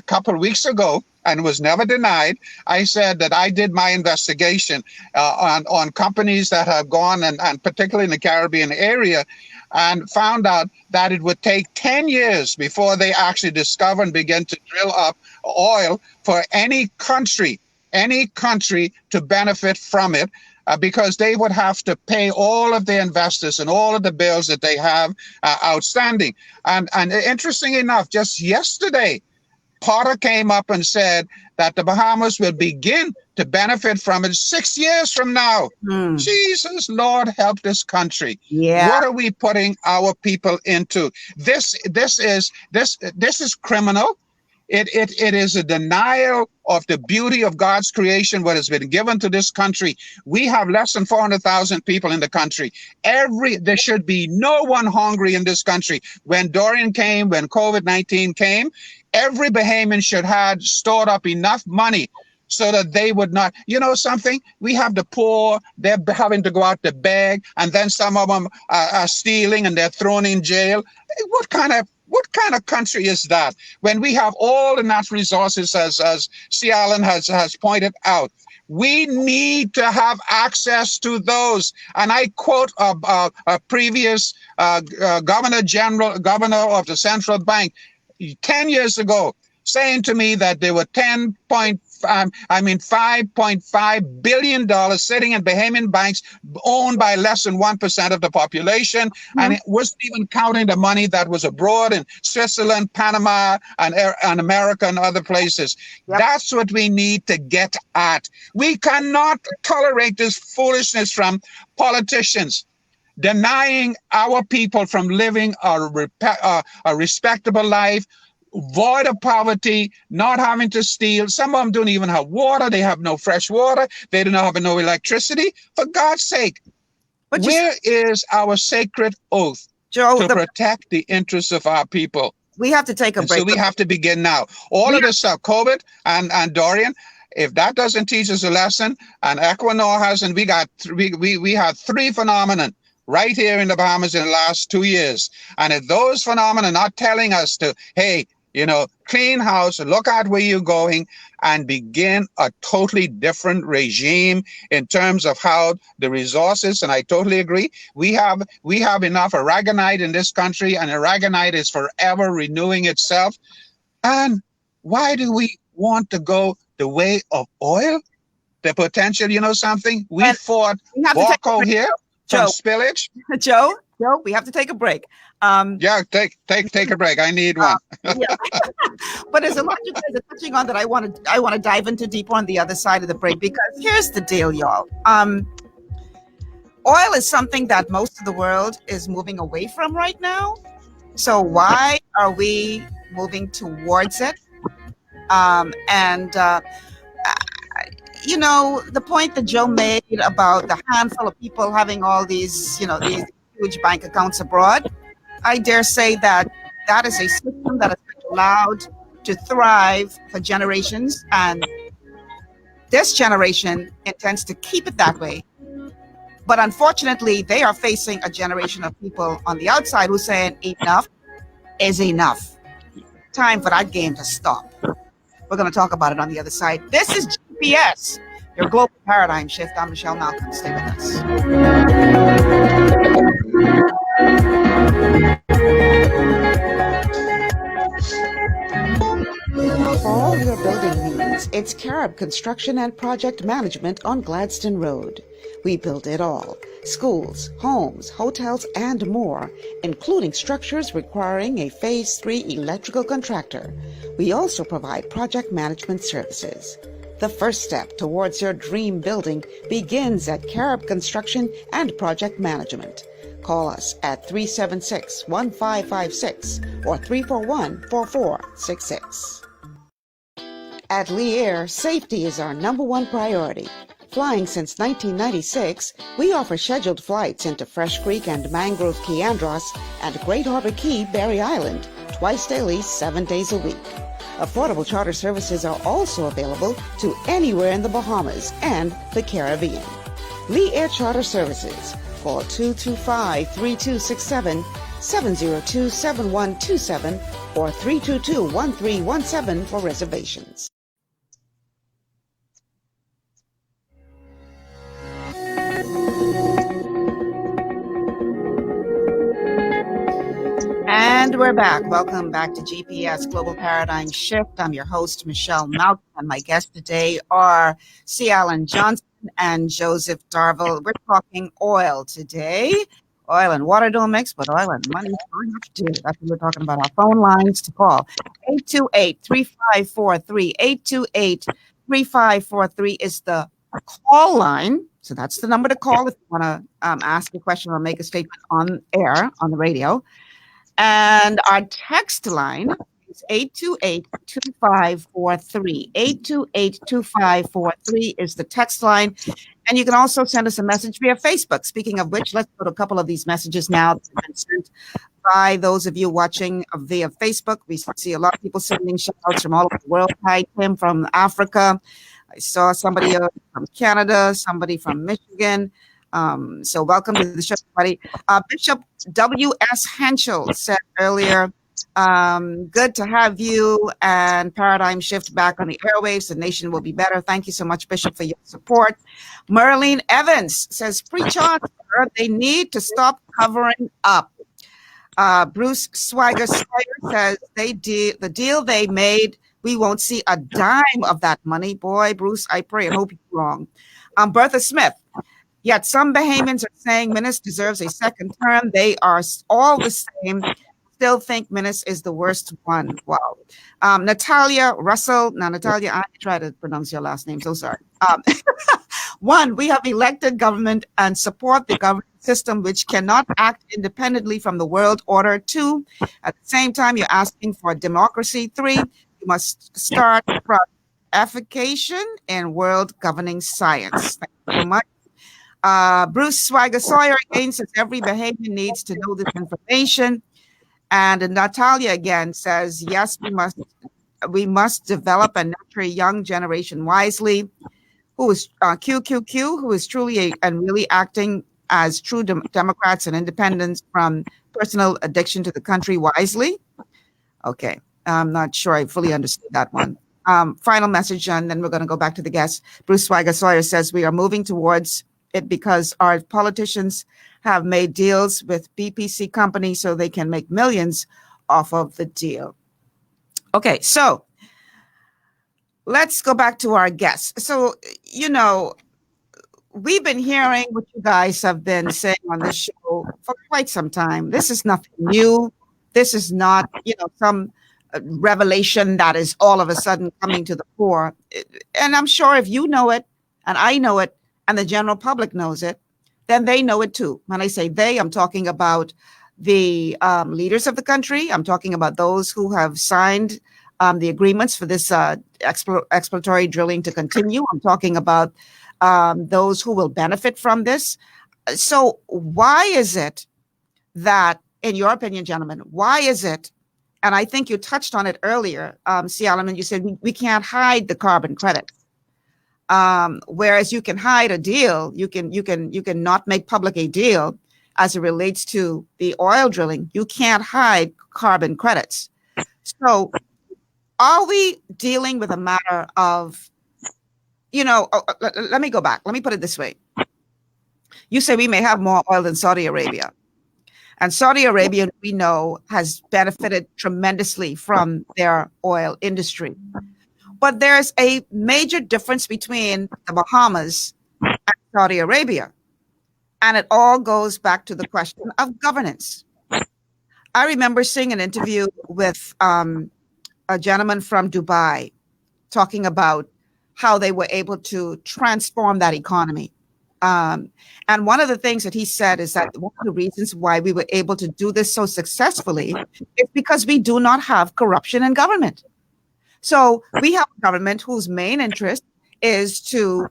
couple of weeks ago, and was never denied, I said that I did my investigation on companies that have gone, and particularly in the Caribbean area, and found out that it would take 10 years before they actually discover and begin to drill up oil for any country to benefit from it, because they would have to pay all of the investors and all of the bills that they have outstanding. And interesting enough, just yesterday, Potter came up and said that the Bahamas will begin to benefit from it 6 years from now. Jesus, Lord, help this country. Yeah. What are we putting our people into? This is criminal. It is a denial of the beauty of God's creation, what has been given to this country. We have less than 400,000 people in the country. There should be no one hungry in this country. When Dorian came, when COVID-19 came, every Bahamian should have stored up enough money so that they would not, something, we have the poor, they're having to go out to beg, and then some of them are stealing and they're thrown in jail. What kind of country is that? When we have all the natural resources, as C. Allen has pointed out, We need to have access to those. And I quote a previous governor of the central bank 10 years ago, saying to me that there were $5.5 billion sitting in Bahamian banks owned by less than 1% of the population. Mm-hmm. And it wasn't even counting the money that was abroad in Switzerland, Panama, and America and other places. Yep. That's what we need to get at. We cannot tolerate this foolishness from politicians, denying our people from living a respectable life, void of poverty, not having to steal. Some of them don't even have water. They have no fresh water. They don't have no electricity. For God's sake, where is our sacred oath to protect the interests of our people? We have to take a break. So we have to begin now. All of this stuff, COVID and Dorian, if that doesn't teach us a lesson, and Equinor hasn't, we had three phenomenon right here in the Bahamas in the last 2 years. And if those phenomena are not telling us to, hey, clean house, look at where you're going, and begin a totally different regime in terms of how the resources, and I totally agree, we have enough aragonite in this country, and aragonite is forever renewing itself. And why do we want to go the way of oil? The potential, something? We fought Walco here from spillage. Joe, we have to take a break. Take a break. I need one. Yeah. But there's a lot you guys are touching on that I want to dive into deeper on the other side of the break, because here's the deal, y'all. Oil is something that most of the world is moving away from right now. So why are we moving towards it? The point that Joe made about the handful of people having all these, these huge bank accounts abroad, I dare say that is a system that has been allowed to thrive for generations, and this generation intends to keep it that way. But unfortunately, they are facing a generation of people on the outside who are saying enough is enough. Time for that game to stop. We're going to talk about it on the other side. This is GPS, your global paradigm shift. I'm Michelle Malcolm. Stay with us. For all your building needs, it's Carib Construction and Project Management on Gladstone Road. We build it all: schools, homes, hotels, and more, including structures requiring a Phase 3 electrical contractor. We also provide project management services. The first step towards your dream building begins at Carib Construction and Project Management. Call us at 376-1556 or 341-4466. At Lee Air, safety is our #1 priority. Flying since 1996, we offer scheduled flights into Fresh Creek and Mangrove Key Andros and Great Harbor Key, Berry Island, twice daily, 7 days a week. Affordable charter services are also available to anywhere in the Bahamas and the Caribbean. Lee Air Charter Services. Call 225-3267, 702-7127, or 322-1317 for reservations. And we're back. Welcome back to GPS Global Paradigm Shift. I'm your host, Michelle Malcolm, and my guests today are C. Alan Johnson and Joseph Darville. We're talking oil today. Oil and water don't mix, but oil and money do. That's what we're talking about. Our phone lines to call: 828-3543. 828-3543 is the call line. So that's the number to call if you want to ask a question or make a statement on air, on the radio. And our text line is 828-2543. 828-2543 is the text line. And you can also send us a message via Facebook. Speaking of which, let's go to a couple of these messages now that have been sent by those of you watching via Facebook. We see a lot of people sending shout outs from all over the world. Hi, Tim from Africa. I saw somebody from Canada, somebody from Michigan. So welcome to the show, everybody. Bishop W.S. Henschel said earlier Good to have you and Paradigm Shift back on the airwaves. The nation will be better. Thank you so much, Bishop, for your support. Merlene Evans says, preach on, sir. They need to stop covering up. Bruce Swigger says the deal they made, we won't see a dime of that money. Boy, Bruce, I pray and hope you're wrong. Bertha Smith, yet some Bahamians are saying Minnis deserves a second term. They are all the same. Still think Minnis is the worst one. Wow. Natalia Russell. Now, Natalia, I try to pronounce your last name. So sorry. One, we have elected government and support the government system, which cannot act independently from the world order. Two, at the same time, you're asking for democracy. Three, you must start from effication in world governing science. Thank you so much. Bruce Swigger Sawyer again says every Bahamian needs to know this information. And Natalia again says, yes, we must develop and nurture a young generation wisely, who is QQQ, who is truly and really acting as true Democrats and independents from personal addiction to the country wisely. Okay, I'm not sure I fully understood that one. Final message, and then we're going to go back to the guests. Bruce Swigger Sawyer says we are moving towards it because our politicians have made deals with BPC companies so they can make millions off of the deal. Okay, so let's go back to our guests. So, you know, we've been hearing what you guys have been saying on this show for quite some time. This is nothing new. This is not, you know, some revelation that is all of a sudden coming to the fore. And I'm sure if you know it and I know it and the general public knows it, then they know it too. When I say they, I'm talking about the leaders of the country. I'm talking about those who have signed the agreements for this exploratory drilling to continue. I'm talking about those who will benefit from this. So why is it that, in your opinion, gentlemen, why is it, and I think you touched on it earlier, C. Allen, you said we can't hide the carbon credits. Whereas you can hide a deal, you can not make public a deal as it relates to the oil drilling. You can't hide carbon credits. So are we dealing with a matter of, you know, let me go back. Let me put it this way. You say we may have more oil than Saudi Arabia. And Saudi Arabia, we know, has benefited tremendously from their oil industry. But there's a major difference between the Bahamas and Saudi Arabia. And it all goes back to the question of governance. I remember seeing an interview with a gentleman from Dubai talking about how they were able to transform that economy. And one of the things that he said is that one of the reasons why we were able to do this so successfully is because we do not have corruption in government. So we have a government whose main interest is to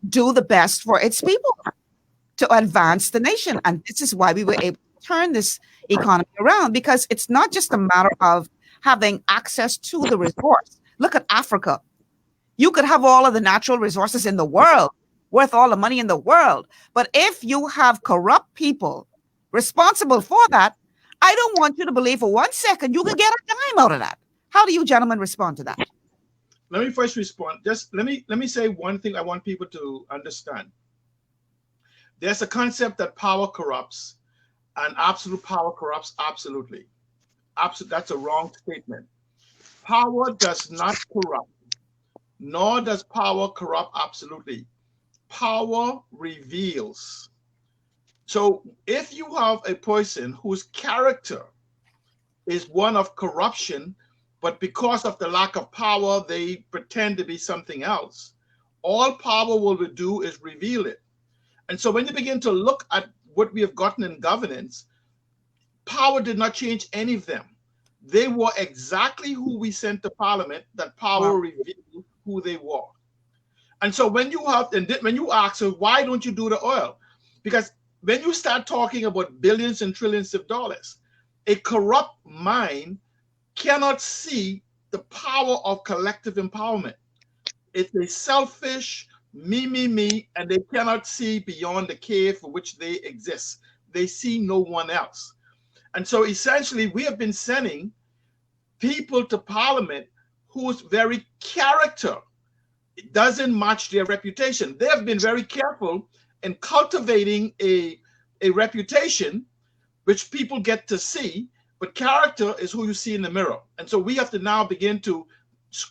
do the best for its people, to advance the nation. And this is why we were able to turn this economy around, because it's not just a matter of having access to the resource. Look at Africa. You could have all of the natural resources in the world, worth all the money in the world. But if you have corrupt people responsible for that, I don't want you to believe for 1 second you could get a dime out of that. How do you gentlemen respond to that? Let me first respond. Just let me say one thing I want people to understand. There's a concept that power corrupts, and absolute power corrupts absolutely. That's a wrong statement. Power does not corrupt, nor does power corrupt absolutely. Power reveals. So if you have a person whose character is one of corruption, but because of the lack of power, they pretend to be something else, all power will do is reveal it. And so when you begin to look at what we have gotten in governance, power did not change any of them. They were exactly who we sent to Parliament, that power revealed who they were. And so when you have, and when you ask, so why don't you do the oil? Because when you start talking about billions and trillions of dollars, a corrupt mind cannot see the power of collective empowerment. It's a selfish, me, and they cannot see beyond the cave for which they exist. They see no one else. And so essentially we have been sending people to parliament whose very character doesn't match their reputation. They have been very careful in cultivating a reputation which people get to see, but character is who you see in the mirror. And so we have to now begin to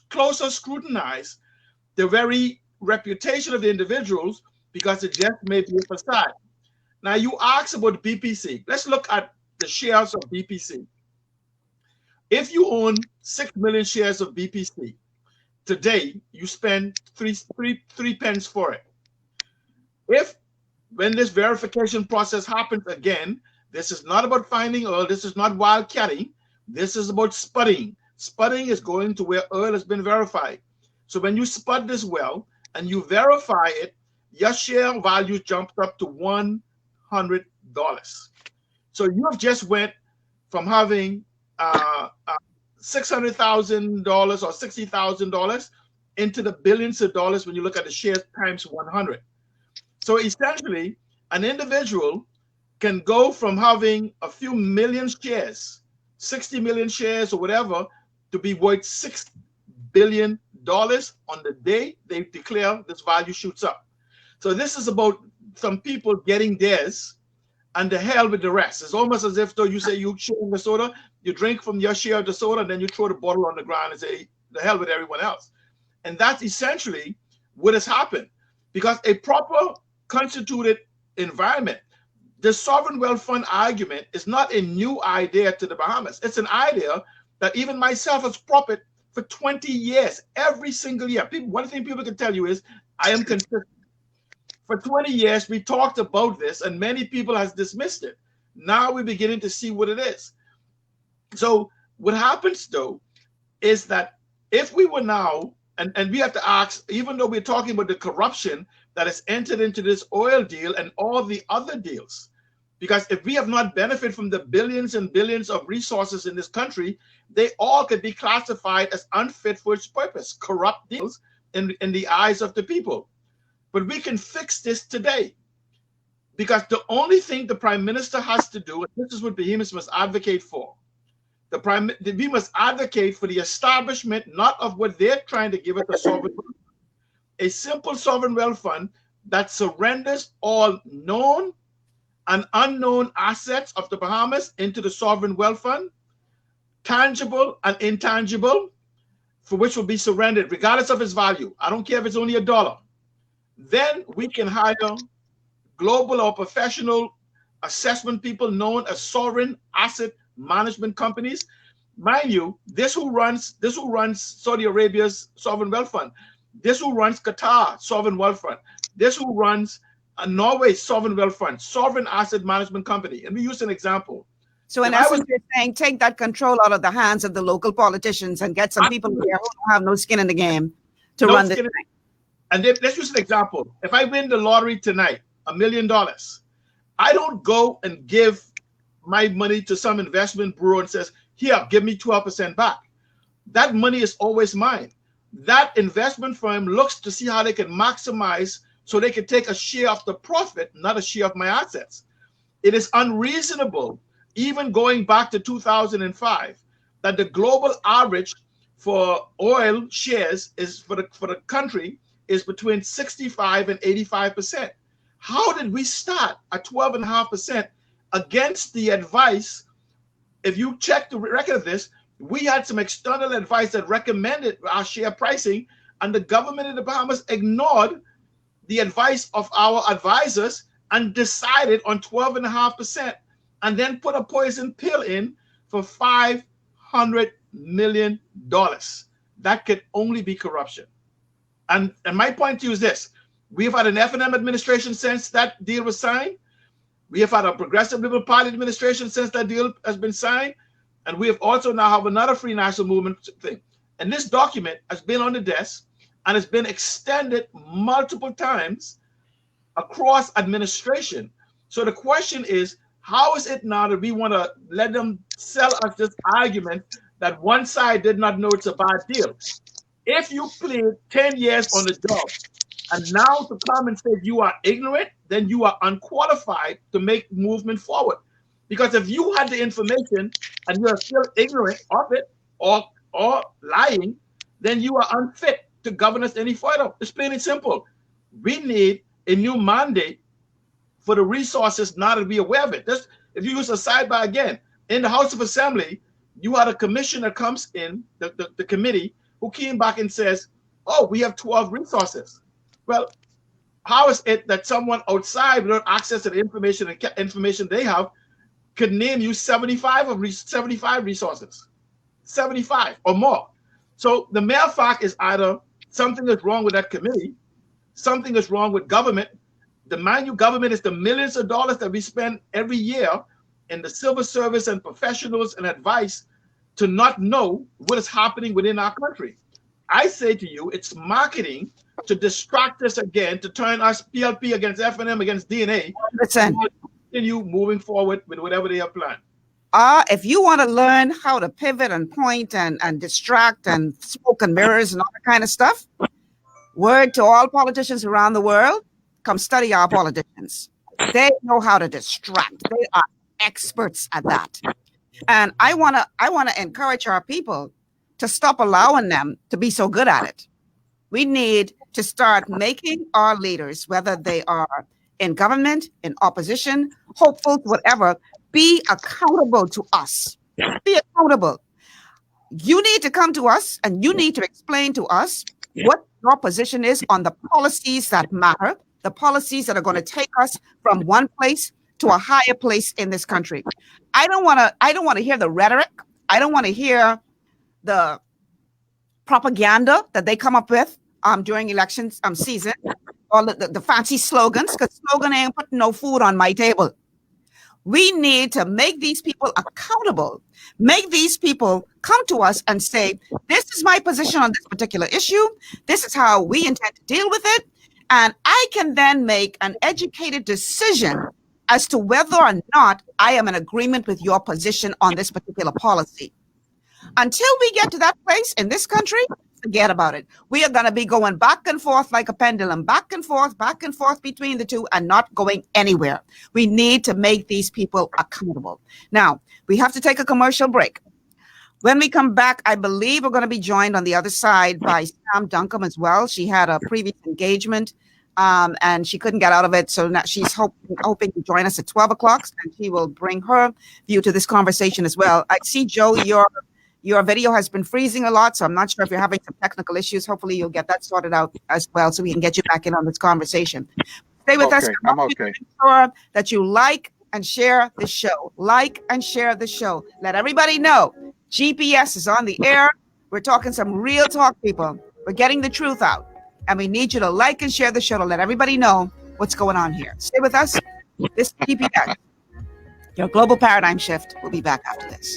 closer scrutinize the very reputation of the individuals, because it just may be a facade. Now, you asked about BPC. Let's look at the shares of BPC. If you own 6 million shares of BPC, today you spend three pence for it. If, when this verification process happens again, this is not about finding oil, this is not wildcatting, this is about spudding. Spudding is going to where oil has been verified. So when you spud this well and you verify it, your share value jumped up to $100. So you have just went from having $600,000 or $60,000 into the billions of dollars when you look at the shares times 100. So essentially, an individual can go from having a few million shares, 60 million shares or whatever, to be worth $6 billion on the day they declare this value shoots up. So this is about some people getting theirs and the hell with the rest. It's almost as if though you say you share the soda, you drink from your share of the soda, and then you throw the bottle on the ground and say, the hell with everyone else. And that's essentially what has happened. Because a proper constituted environment, the sovereign wealth fund argument is not a new idea to the Bahamas. It's an idea that even myself has propped for 20 years, every single year. One thing people can tell you is, I am consistent. For 20 years, we talked about this, and many people has dismissed it. Now we're beginning to see what it is. So what happens, though, is that if we were now, and we have to ask, even though we're talking about the corruption that has entered into this oil deal and all the other deals, because if we have not benefited from the billions and billions of resources in this country, they all could be classified as unfit for its purpose, corrupt deals in the eyes of the people. But we can fix this today, because the only thing the Prime Minister has to do, and this is what Bahamas must advocate for, we must advocate for the establishment not of what they're trying to give us, a simple sovereign wealth fund that surrenders all known and unknown assets of the Bahamas into the sovereign wealth fund, tangible and intangible, for which will be surrendered regardless of its value. I don't care if it's only $1. Then we can hire global or professional assessment people known as sovereign asset management companies. Mind you, this who runs Saudi Arabia's sovereign wealth fund, this who runs Qatar sovereign wealth fund, this who runs Norway's sovereign wealth fund, sovereign asset management company. And we use an example. So in essence, you're saying take that control out of the hands of the local politicians and get some people here who don't have no skin in the game to run this thing. And then, let's use an example. If I win the lottery tonight, $1 million, I don't go and give my money to some investment bureau and says, here, give me 12% back. That money is always mine. That investment firm looks to see how they can maximize so they can take a share of the profit, not a share of my assets. It is unreasonable, even going back to 2005, that the global average for oil shares is for the country is between 65 and 85%. How did we start at 12.5% against the advice? If you check the record of this, we had some external advice that recommended our share pricing, and the government of the Bahamas ignored the advice of our advisors and decided on 12.5%, and then put a poison pill in for $500 million. That could only be corruption. And my point to you is this: we've had an F&M administration since that deal was signed. We have had a Progressive Liberal Party administration since that deal has been signed. And we have also now have another Free National Movement thing. And this document has been on the desk and has been extended multiple times across administration. So the question is, how is it now that we want to let them sell us this argument that one side did not know it's a bad deal? If you played 10 years on the job and now to come and say you are ignorant, then you are unqualified to make movement forward. Because if you had the information and you are still ignorant of it, or lying, then you are unfit to govern us any further. It's plain and simple. We need a new mandate for the resources now to be aware of it. This, if you use a sidebar again, in the House of Assembly, you had a commissioner comes in, the committee, who came back and says, oh, we have 12 resources. Well, how is it that someone outside without access to the information they have could name you 75 resources, 75 or more? So the mere fact is either something is wrong with that committee, something is wrong with government. The mind you government is the millions of dollars that we spend every year in the civil service and professionals and advice to not know what is happening within our country. I say to you, it's marketing to distract us again, to turn us PLP against FNM against DNA. Continue moving forward with whatever they have planned. If you want to learn how to pivot and point and distract and smoke and mirrors and all that kind of stuff, word to all politicians around the world, come study our politicians. They know how to distract. They are experts at that. And I want to encourage our people to stop allowing them to be so good at it. We need to start making our leaders, whether they are in government, in opposition, hopeful, whatever, be accountable to us. Be accountable. You need to come to us and you need to explain to us what your position is on the policies that matter, the policies that are going to take us from one place to a higher place in this country. I don't want to hear the rhetoric. I don't want to hear the propaganda that they come up with during elections season, or the fancy slogans, because slogan ain't putting no food on my table. We need to make these people accountable, make these people come to us and say, this is my position on this particular issue. This is how we intend to deal with it. And I can then make an educated decision as to whether or not I am in agreement with your position on this particular policy. Until we get to that place in this country, forget about it. We are going to be going back and forth like a pendulum, back and forth between the two and not going anywhere. We need to make these people accountable. Now, we have to take a commercial break. When we come back, I believe we're going to be joined on the other side by Sam Duncombe as well. She had a previous engagement and she couldn't get out of it. So now she's hoping to join us at 12 o'clock and she will bring her view to this conversation as well. I see, Joe, your video has been freezing a lot, so I'm not sure if you're having some technical issues. Hopefully you'll get that sorted out as well so we can get you back in on this conversation. Stay with us. I'm okay. Make sure that you like and share the show. Like and share the show. Let everybody know GPS is on the air. We're talking some real talk, people. We're getting the truth out. And we need you to like and share the show to let everybody know what's going on here. Stay with us. This is GPS, your global paradigm shift. We'll be back after this.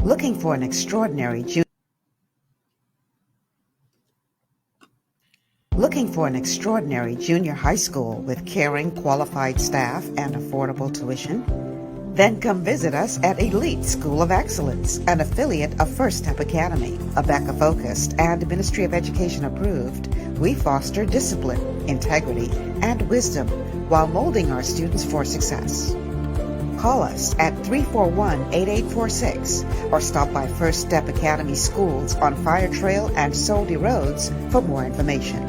Looking for an extraordinary junior high school with caring, qualified staff and affordable tuition? Then come visit us at Elite School of Excellence, an affiliate of First Step Academy. ABECA-focused and Ministry of Education approved, we foster discipline, integrity, and wisdom while molding our students for success. Call us at 341-8846 or stop by First Step Academy schools on Fire Trail and Soldy Roads for more information.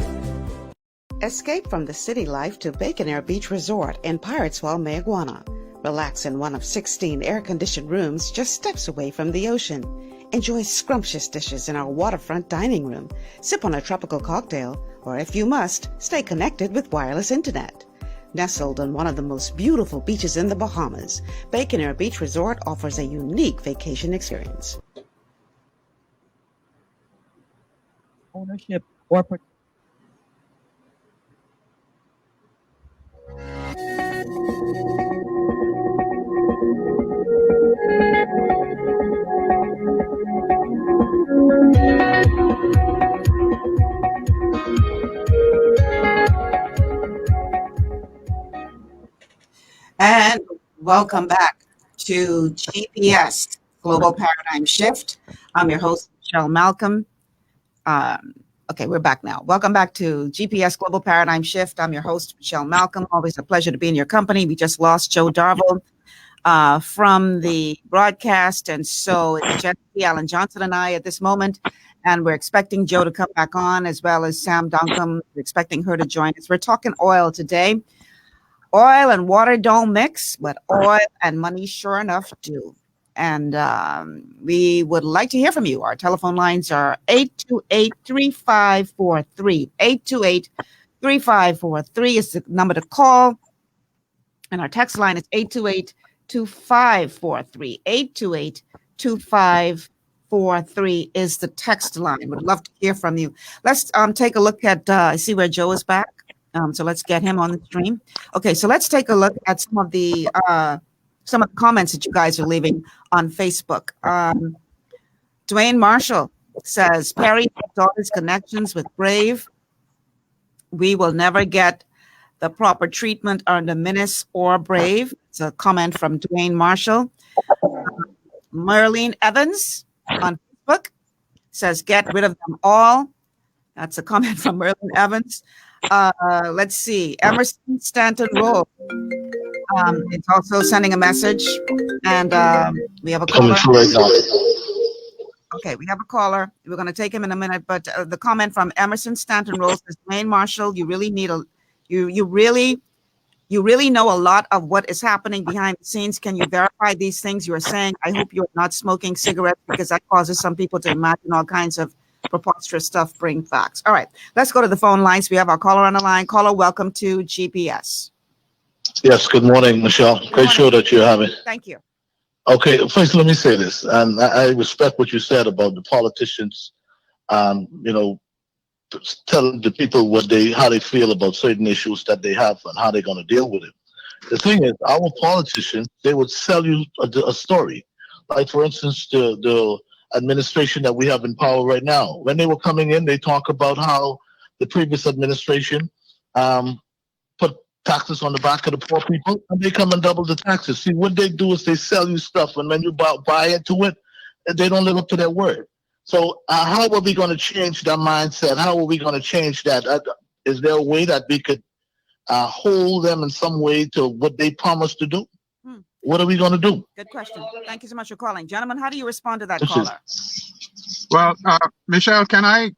Escape from the city life to Bacon Air Beach Resort in Pirateswell, Mayaguana. Relax in one of 16 air-conditioned rooms just steps away from the ocean. Enjoy scrumptious dishes in our waterfront dining room. Sip on a tropical cocktail, or if you must, stay connected with wireless internet. Nestled on one of the most beautiful beaches in the Bahamas, Bacon Air Beach Resort offers a unique vacation experience. Ownership or And welcome back to GPS, Global Paradigm Shift. I'm your host, Michelle Malcolm. Okay, we're back now. Welcome back to GPS Global Paradigm Shift. I'm your host, Michelle Malcolm. Always a pleasure to be in your company. We just lost Joe Darville from the broadcast, and so it's Jesse, Alan Johnson, and I at this moment, and we're expecting Joe to come back on, as well as Sam Duncombe. We're expecting her to join us. We're talking oil today. Oil and water don't mix, but oil and money sure enough do. And we would like to hear from you. Our telephone lines are 828-3543. 828-3543 is the number to call. And our text line is 828-2543. 828-2543 is the text line. Would love to hear from you. Let's take a look at, I see where Joe is back. So let's get him on the stream. Okay, so let's take a look at some of the comments that you guys are leaving on Facebook. Dwayne Marshall says, Perry has all his connections with Brave. We will never get the proper treatment under Menace or Brave. It's a comment from Dwayne Marshall. Merlene Evans on Facebook says, get rid of them all. That's a comment from Merlene Evans. Let's see. Emerson Stanton Rowe. It's also sending a message, and we have a caller. Okay, we have a caller. We're going to take him in a minute, but the comment from Emerson Stanton Rowe says, Wayne Marshall, you really need you really know a lot of what is happening behind the scenes. Can you verify these things you are saying? I hope you're not smoking cigarettes, because that causes some people to imagine all kinds of preposterous stuff. Bring facts. All right, let's go to the phone lines. We have our caller on the line. Caller, welcome to GPS. Yes, good morning, Michelle. Great show that you're having. Thank you. Okay, first let me say this, and I respect what you said about the politicians, telling the people how they feel about certain issues that they have and how they're going to deal with it. The thing is, our politicians, they would sell you a story. Like, for instance, the administration that we have in power right now. When they were coming in, they talk about how the previous administration put taxes on the back of the poor people, and they come and double the taxes. See, what they do is they sell you stuff, and when you buy into it, they don't live up to their word. So how are we going to change that mindset? How are we going to change that? Is there a way that we could hold them in some way to what they promised to do? What are we going to do? Good question. Thank you so much for calling. Gentlemen, how do you respond to that caller? Well, Michelle, can I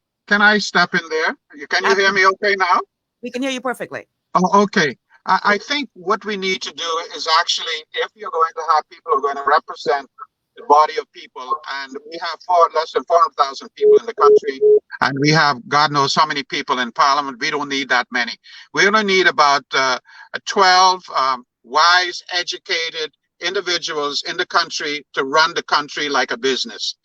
step in there? Can you hear me okay now? We can hear you perfectly. Oh, okay. I think what we need to do is actually, if you're going to have people who are going to represent the body of people, and we have less than 400,000 people in the country, and we have God knows how many people in Parliament. We don't need that many. We're going to need about 12 wise, educated individuals in the country to run the country like a business.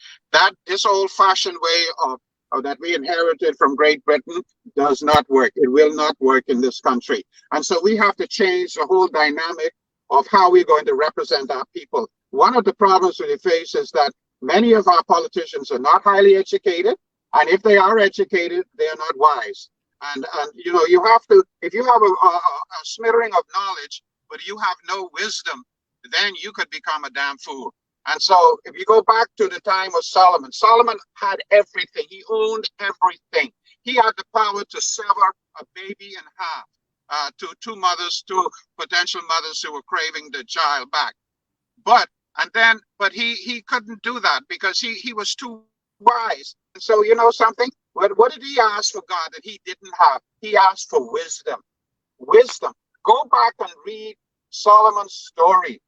This old-fashioned way of that we inherited from Great Britain does not work. It will not work in this country. And so we have to change the whole dynamic of how we're going to represent our people. One of the problems we face is that many of our politicians are not highly educated, and if they are educated, they are not wise. And you have to, if you have a smattering of knowledge, but you have no wisdom, then you could become a damn fool. And so if you go back to the time of Solomon, Solomon had everything. He owned everything. He had the power to sever a baby in half to two potential mothers who were craving the child back. But he couldn't do that because he was too wise. And so, you know something? What did he ask for God that he didn't have? He asked for wisdom. Wisdom. Go back and read Solomon's story.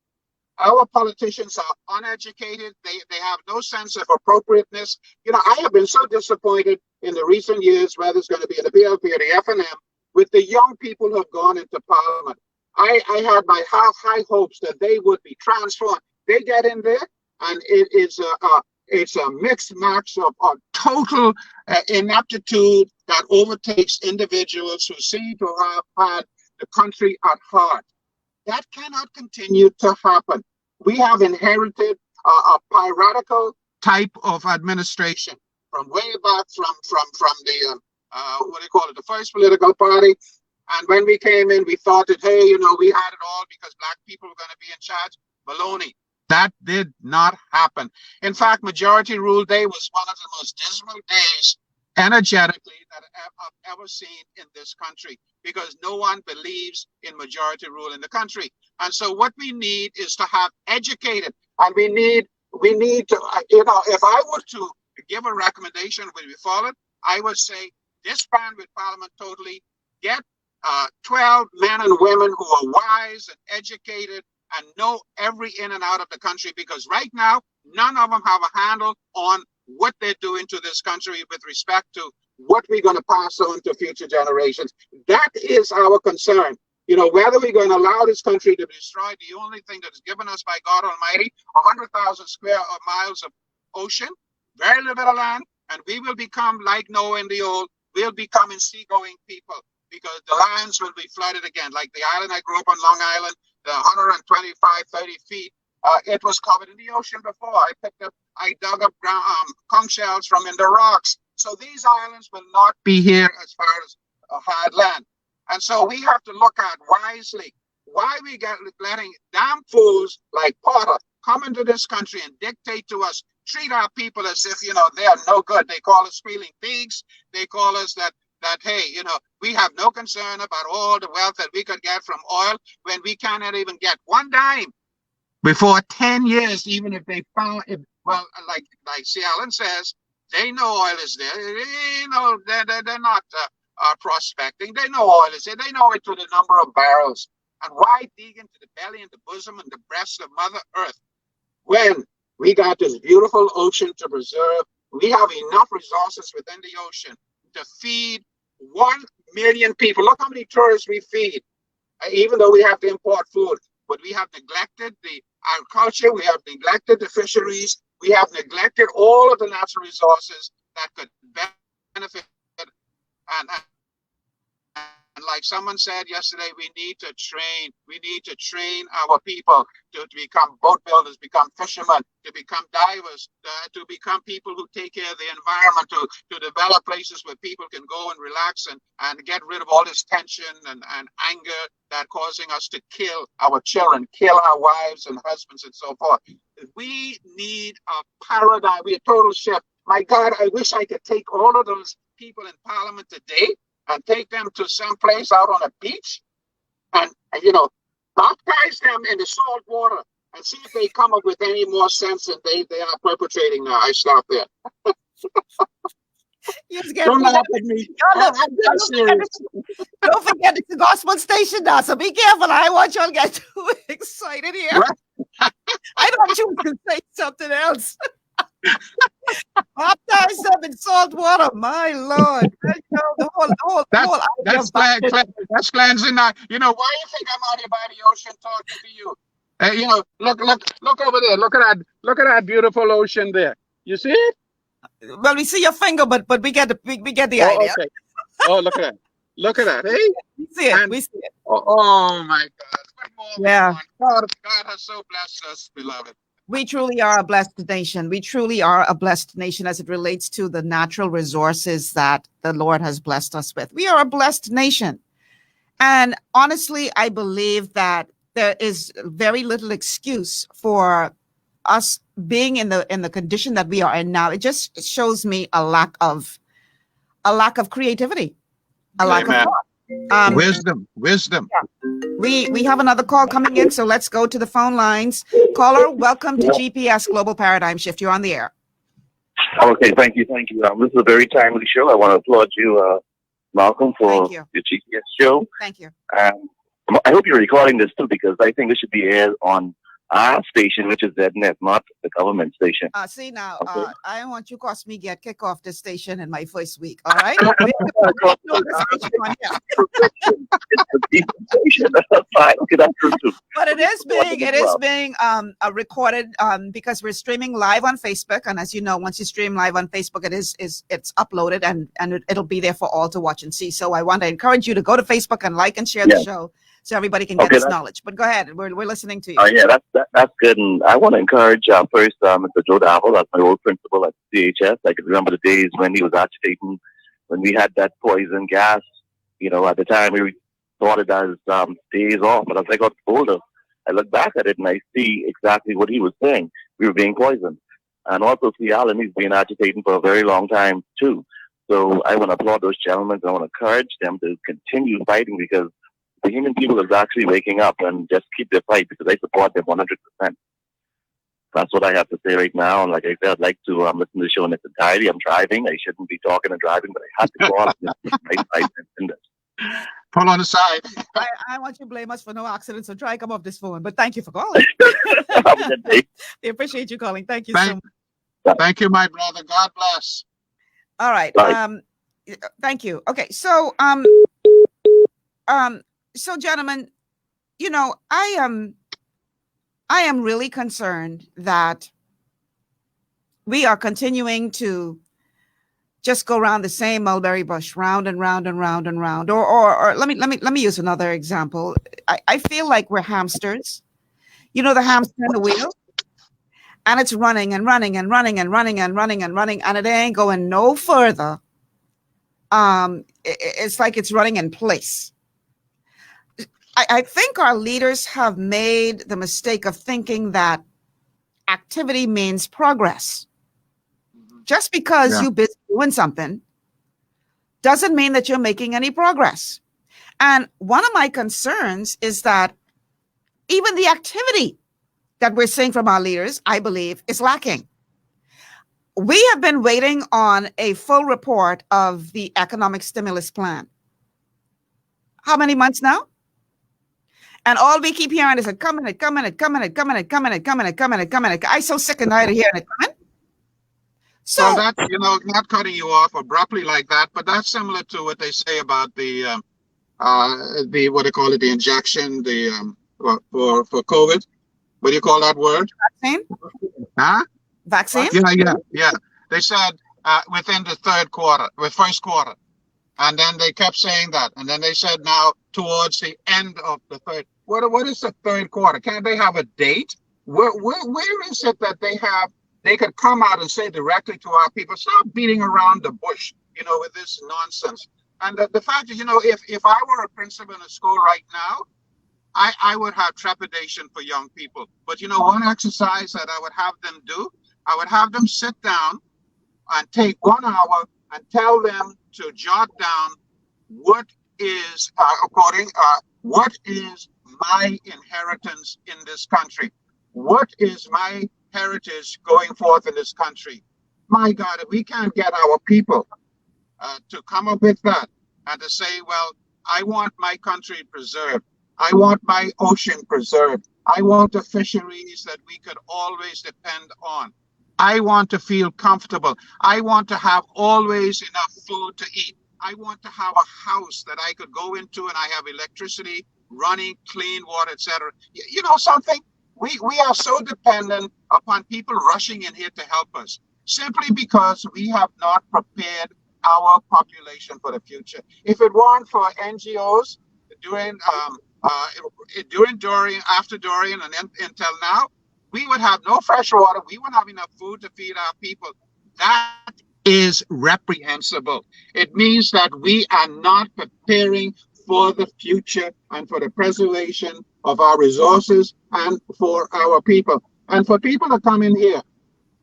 Our politicians are uneducated. They have no sense of appropriateness. I have been so disappointed in the recent years, whether it's going to be in the BLP or the FNM, with the young people who have gone into Parliament. I had my high hopes that they would be transformed. They get in there, and it's a mixed match of total ineptitude that overtakes individuals who seem to have had the country at heart. That cannot continue to happen. We have inherited a piratical type of administration from way back from the the first political party. And when we came in, we thought that, hey, we had it all because black people were going to be in charge. Baloney. That did not happen. In fact, Majority Rule Day was one of the most dismal days energetically that I've ever seen in this country, because no one believes in majority rule in the country. And so what we need is to have educated, and we need to, if I were to give a recommendation would be followed, I would say disband with Parliament totally, get 12 men and women who are wise and educated and know every in and out of the country, because right now, none of them have a handle on what they're doing to this country with respect to what we're going to pass on to future generations. That is our concern. Whether we're going to allow this country to be destroyed, the only thing that is given us by God Almighty, 100,000 square miles of ocean, very little bit of land, and we will become like Noah in the old, we'll become seagoing people, because the lands will be flooded again. Like the island I grew up on, Long Island, the 125, 30 feet, it was covered in the ocean before. I dug up conch shells from in the rocks. So these islands will not be here as far as hard land. And so we have to look at wisely why we get letting damn fools like Potter come into this country and dictate to us, treat our people as if, they are no good. They call us squealing pigs. They call us that, hey, we have no concern about all the wealth that we could get from oil when we cannot even get one dime before 10 years, even if they found it. Well, like C. Allen says, they know oil is there. They're not prospecting. They know oil is there. They know it to the number of barrels. And why dig into the belly and the bosom and the breast of Mother Earth when we got this beautiful ocean to preserve? We have enough resources within the ocean to feed 1 million people. Look how many tourists we feed, even though we have to import food. But we have neglected the agriculture, we have neglected the fisheries, we have neglected all of the natural resources that could benefit. And like someone said yesterday, we need to train our people to become boat builders, become fishermen, to become divers, to become people who take care of the environment, to develop places where people can go and relax and get rid of all this tension and anger that causing us to kill our children, kill our wives and husbands and so forth. We need a paradigm, a total shift. My God, I wish I could take all of those people in Parliament today and take them to some place out on a beach and baptize them in the salt water and see if they come up with any more sense than they are perpetrating now. I stop there. Don't laugh at me. Don't forget it's the gospel station now, so be careful. I want you to get too excited here. Right. I thought you were going to say something else. Baptize them in salt water, my Lord. That's cleansing now. Why do you think I'm out here by the ocean talking to you? Look over there. Look at that beautiful ocean there. You see it? Well, we see your finger, but we get the idea. Okay. Oh, look at that. Look at that. Hey, we see it. We see it. Oh my God. What more? Yeah. God has so blessed us, beloved. We truly are a blessed nation. We truly are a blessed nation as it relates to the natural resources that the Lord has blessed us with. We are a blessed nation. And honestly, I believe that there is very little excuse for us being in the condition that we are in now. It just shows me a lack of creativity, a lack of thought. Wisdom. Yeah. We have another call coming in, so let's go to the phone lines. Caller, welcome to GPS Global Paradigm Shift. You're on the air. Okay, thank you. This is a very timely show. I want to applaud you, Malcolm, for your GPS show. Thank you. I hope you're recording this too, because I think this should be aired on our station, which is ZNet, not the government station. See now, okay. I want you to cost me get kick off the station in my first week. All right. But it is being recorded because we're streaming live on Facebook, and as you know, once you stream live on Facebook, it's uploaded and it'll be there for all to watch and see. So I want to encourage you to go to Facebook and like and share the show, so everybody can get this knowledge. But go ahead, we're listening to you. Yeah, that's good. And I want to encourage first Mr. Joe Darville, that's my old principal at CHS. I can remember the days when he was agitating, when we had that poison gas. At the time we thought it as days off. But as I got older, I look back at it and I see exactly what he was saying. We were being poisoned. And also see Alan, he's been agitating for a very long time too. So I want to applaud those gentlemen. I want to encourage them to continue fighting because the human people is actually waking up and just keep their fight because I support them 100%. That's what I have to say right now. And like I said, I'd like to listen to the show in its entirety. I'm driving. I shouldn't be talking and driving, but I had to call in this. Pull on the side. I want you to blame us for no accident, so try to come off this phone. But thank you for calling. We appreciate you calling. Thank you so much. Thank you, my brother. God bless. All right. Bye. Thank you. Okay. So so gentlemen, you know, I am really concerned that we are continuing to just go around the same mulberry bush, round and round and round and round. Or let me use another example. I feel like we're hamsters. You know, the hamster in the wheel, and it's running and running and running and running and running and running, and it ain't going no further. It's like it's running in place. I think our leaders have made the mistake of thinking that activity means progress. Just because you're busy doing something doesn't mean that you're making any progress. And one of my concerns is that even the activity that we're seeing from our leaders, I believe, is lacking. We have been waiting on a full report of the economic stimulus plan. How many months now? And all we keep hearing is it coming, it coming, it coming, it coming, it coming, it coming, it coming, it coming. I'm so sick and tired of hearing it coming. So well, that, you know, not cutting you off abruptly like that, but that's similar to what they say about the what they call it, the injection, the for COVID. What do you call that word? Vaccine. Huh? Vaccine. Yeah. They said within the first quarter, and then they kept saying that, and then they said now towards the end of the third. What is the third quarter? Can't they have a date? Where is it that they could come out and say directly to our people, stop beating around the bush, you know, with this nonsense. And the fact is, you know, if I were a principal in a school right now, I would have trepidation for young people. But, you know, one exercise that I would have them do, I would have them sit down and take 1 hour and tell them to jot down what is what is my inheritance in this country? What is my heritage going forth in this country? My God, if we can't get our people to come up with that and to say, well, I want my country preserved. I want my ocean preserved. I want the fisheries that we could always depend on. I want to feel comfortable. I want to have always enough food to eat. I want to have a house that I could go into and I have electricity, running, clean water, etc. You know something? We are so dependent upon people rushing in here to help us simply because we have not prepared our population for the future. If it weren't for NGOs during Dorian, after Dorian, and until now, we would have no fresh water. We wouldn't have enough food to feed our people. That is reprehensible. It means that we are not preparing for the future and for the preservation of our resources and for our people. And for people to come in here,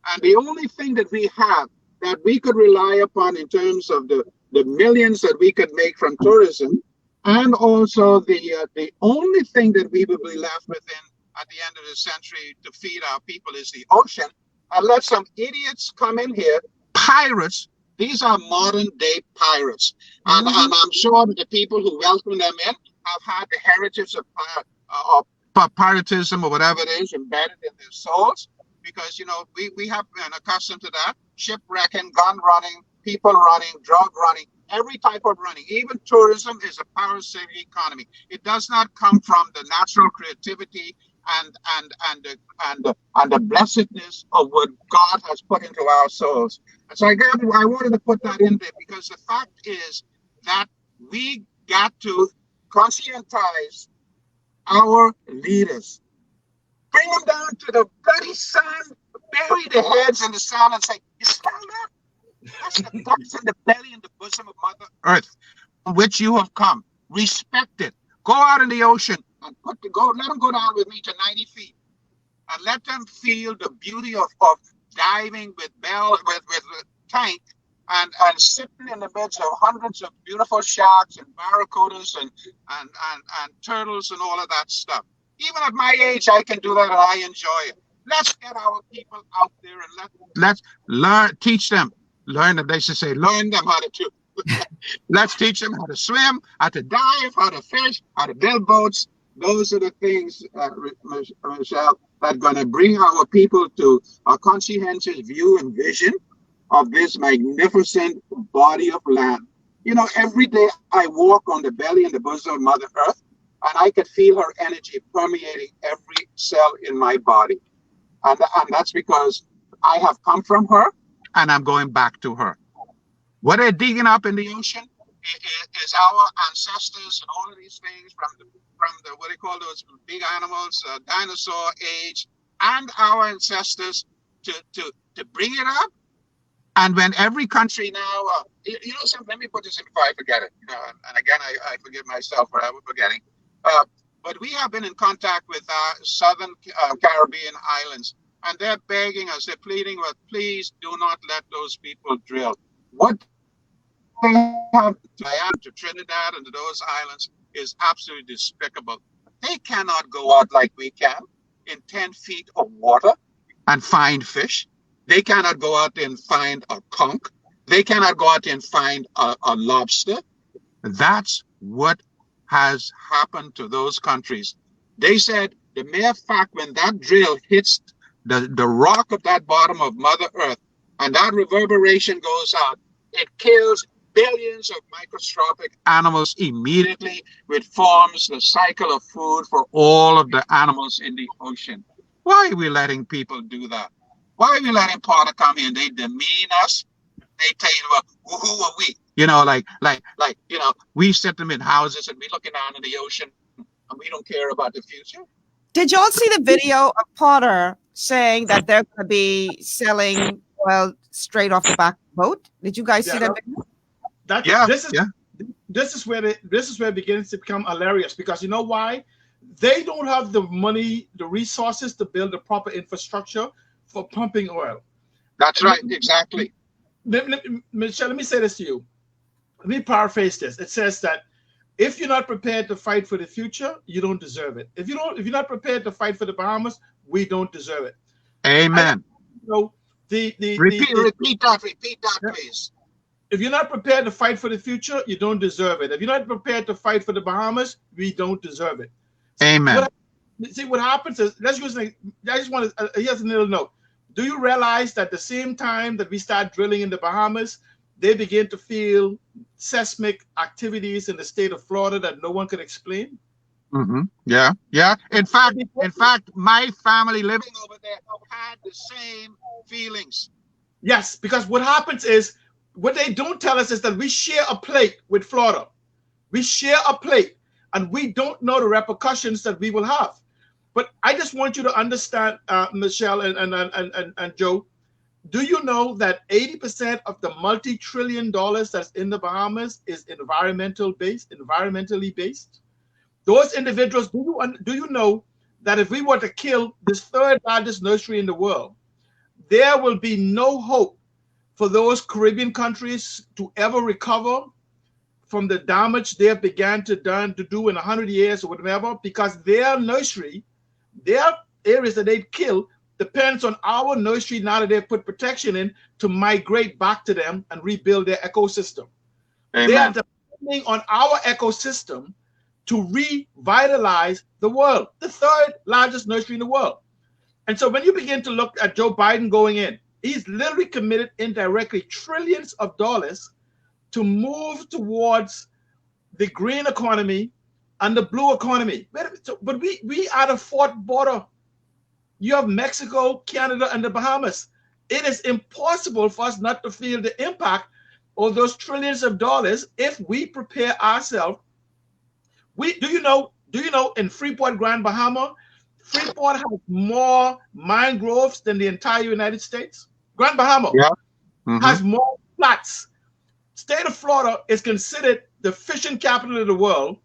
and the only thing that we have that we could rely upon in terms of the millions that we could make from tourism, and also the only thing that we will be left with at the end of the century to feed our people is the ocean. And let some idiots come in here, pirates. These are modern day pirates. And I'm sure that the people who welcome them in have had the heritage of piratism or whatever it is embedded in their souls. Because, you know, we have been accustomed to that. Shipwrecking, gun running, people running, drug running, every type of running. Even tourism is a parasitic economy. It does not come from the natural creativity and the blessedness of what God has put into our souls. And so I wanted to put that in there because the fact is that we got to conscientize our leaders. Bring them down to the bloody sun, bury their heads in the sand and say, you smell that? That's the ducks in the belly and the bosom of Mother Earth, from which you have come. Respect it. Go out in the ocean. and let them go down with me to 90 feet and let them feel the beauty of diving with tank and sitting in the midst of hundreds of beautiful sharks and barracudas and turtles and all of that stuff. Even at my age, I can do that and I enjoy it. Let's get our people out there and let's learn, teach them, learn them. They should say, learn them how to do. Let's teach them how to swim, how to dive, how to fish, how to build boats. Those are the things, Michelle, that are going to bring our people to a conscientious view and vision of this magnificent body of land. You know, every day I walk on the belly and the bosom of Mother Earth, and I could feel her energy permeating every cell in my body. And that's because I have come from her, and I'm going back to her. What they're digging up in the ocean is our ancestors and all of these things from the what they call those big animals, dinosaur age, and our ancestors to bring it up. And when every country now, let me put this in before I forget it. And again, I forgive myself for ever forgetting. But we have been in contact with Southern Caribbean islands, and they're begging us, they're pleading with, please do not let those people drill. What they have to Trinidad and to those islands is absolutely despicable. They cannot go out like we can in 10 feet of water and find fish. They cannot go out and find a conch. They cannot go out and find a lobster. That's what has happened to those countries. They said the mere fact when that drill hits the rock of that bottom of Mother Earth and that reverberation goes out, it kills billions of microscopic animals immediately, which forms the cycle of food for all of the animals in the ocean. Why are we letting people do that? Why are we letting Potter come here and they demean us? They tell you, well, who are we? We sit them in houses and we looking down in the ocean and we don't care about the future. Did y'all see the video of Potter saying that they're going to be selling oil straight off the back of the boat? Did you guys see that video? This is where it begins to become hilarious, because you know why? They don't have the money, the resources to build the proper infrastructure for pumping oil. That's right, exactly. Michelle, let me say this to you. Let me paraphrase this. It says that if you're not prepared to fight for the future, you don't deserve it. If you're not prepared to fight for the Bahamas, we don't deserve it. Amen. Repeat that, please. If you're not prepared to fight for the future, you don't deserve it. If you're not prepared to fight for the Bahamas, we don't deserve it. Amen. What happens is, here's a little note. Do you realize that the same time that we start drilling in the Bahamas, they begin to feel seismic activities in the state of Florida that no one could explain? Mm-hmm. Yeah. In fact, my family living over there had the same feelings. Yes, because what happens is, what they don't tell us is that we share a plate with Florida. We share a plate, and we don't know the repercussions that we will have. But I just want you to understand, Michelle and Joe, do you know that 80% of the multi-trillion dollars that's in the Bahamas is environmentally based? Those individuals, do you know that if we were to kill this third largest nursery in the world, there will be no hope for those Caribbean countries to ever recover from the damage they have began to do in 100 years or whatever, because their nursery, their areas that they kill, depends on our nursery now that they've put protection in to migrate back to them and rebuild their ecosystem. Amen. They are depending on our ecosystem to revitalize the world, the third largest nursery in the world. And so when you begin to look at Joe Biden going in, he's literally committed indirectly trillions of dollars to move towards the green economy and the blue economy. But we are the fourth border. You have Mexico, Canada, and the Bahamas. It is impossible for us not to feel the impact of those trillions of dollars if we prepare ourselves. Do you know in Freeport, Grand Bahama, Freeport has more mangroves than the entire United States. Grand Bahama has more flats. State of Florida is considered the fishing capital of the world.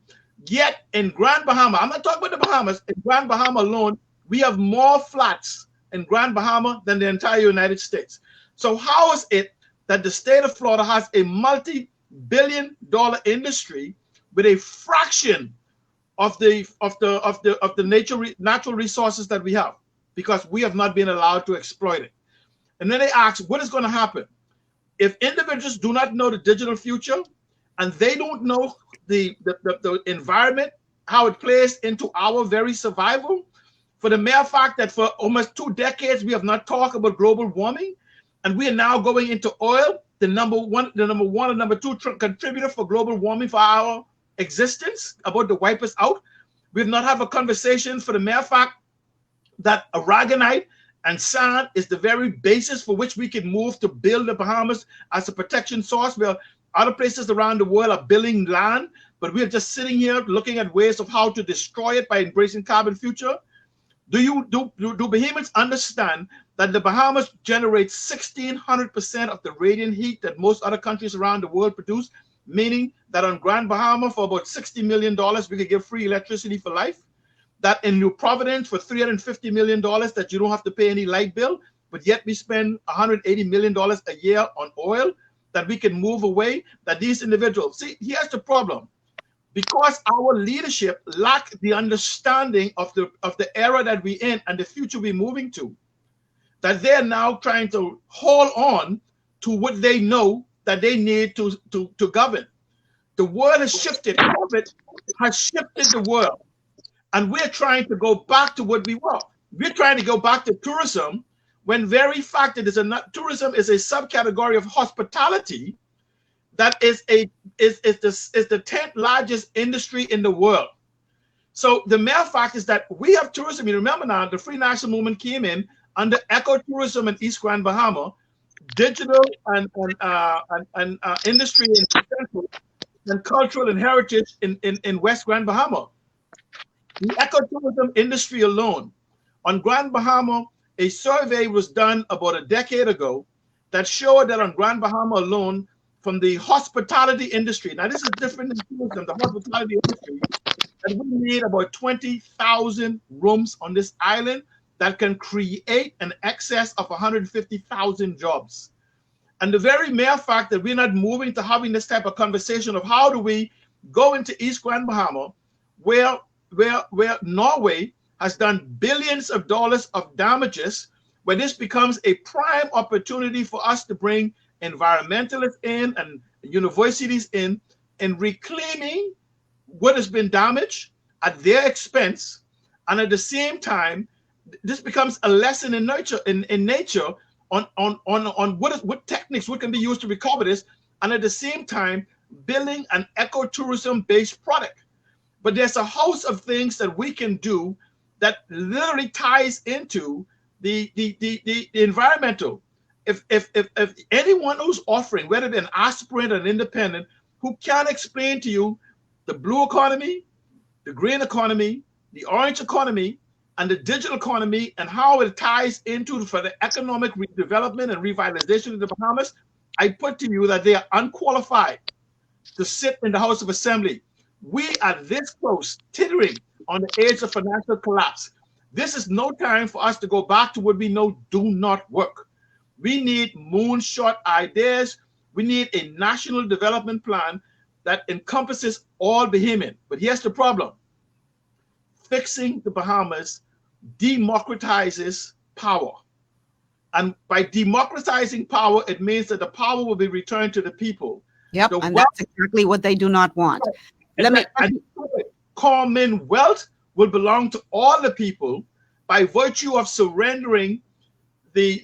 Yet in Grand Bahama, I'm not talking about the Bahamas, in Grand Bahama alone, we have more flats in Grand Bahama than the entire United States. So how is it that the state of Florida has a multi-billion-dollar industry with a fraction of the natural resources that we have? Because we have not been allowed to exploit it. And then they ask, what is going to happen if individuals do not know the digital future and they don't know the environment, how it plays into our very survival? For the mere fact that for almost 2 decades we have not talked about global warming, and we are now going into oil, the number one and number two contributor for global warming for our existence, about to wipe us out. We've not had a conversation for the mere fact that aragonite and sand is the very basis for which we can move to build the Bahamas as a protection source, where other places around the world are building land, but we're just sitting here looking at ways of how to destroy it by embracing carbon future. Do Bahamians understand that the Bahamas generates 1,600% of the radiant heat that most other countries around the world produce, meaning that on Grand Bahama for about $60 million, we could give free electricity for life? That in New Providence for $350 million that you don't have to pay any light bill, but yet we spend $180 million a year on oil that we can move away, that these individuals, see, here's the problem. Because our leadership lack the understanding of the era that we're in and the future we're moving to, that they're now trying to hold on to what they know that they need to govern. The world has shifted. COVID has shifted the world. And we're trying to go back to what we were. We're trying to go back to tourism, when very fact that tourism is a subcategory of hospitality that is the 10th largest industry in the world. So the mere fact is that we have tourism. You remember now, the Free National Movement came in under ecotourism in East Grand Bahama, digital and industry in central, and cultural and heritage in West Grand Bahama. The ecotourism industry alone, on Grand Bahama, a survey was done about a decade ago that showed that on Grand Bahama alone, from the hospitality industry, now this is different than tourism, the hospitality industry, and we need about 20,000 rooms on this island that can create an excess of 150,000 jobs. And the very mere fact that we're not moving to having this type of conversation of how do we go into East Grand Bahama, where Norway has done billions of dollars of damages, where this becomes a prime opportunity for us to bring environmentalists in and universities in reclaiming what has been damaged at their expense. And at the same time, this becomes a lesson in nature on what techniques what can be used to recover this, and at the same time building an ecotourism based product. But there's a host of things that we can do that literally ties into the environmental. If anyone who's offering, whether they're an aspirant or an independent, who can explain to you the blue economy, the green economy, the orange economy, and the digital economy, and how it ties into for the economic development and revitalization of the Bahamas, I put to you that they are unqualified to sit in the House of Assembly. We are this close, teetering on the edge of financial collapse. This is no time for us to go back to what we know do not work. We need moonshot ideas. We need a national development plan that encompasses all Bahamian. But here's the problem. Fixing the Bahamas democratizes power. And by democratizing power, it means that the power will be returned to the people. Yep, and that's exactly what they do not want. Commonwealth will belong to all the people by virtue of surrendering the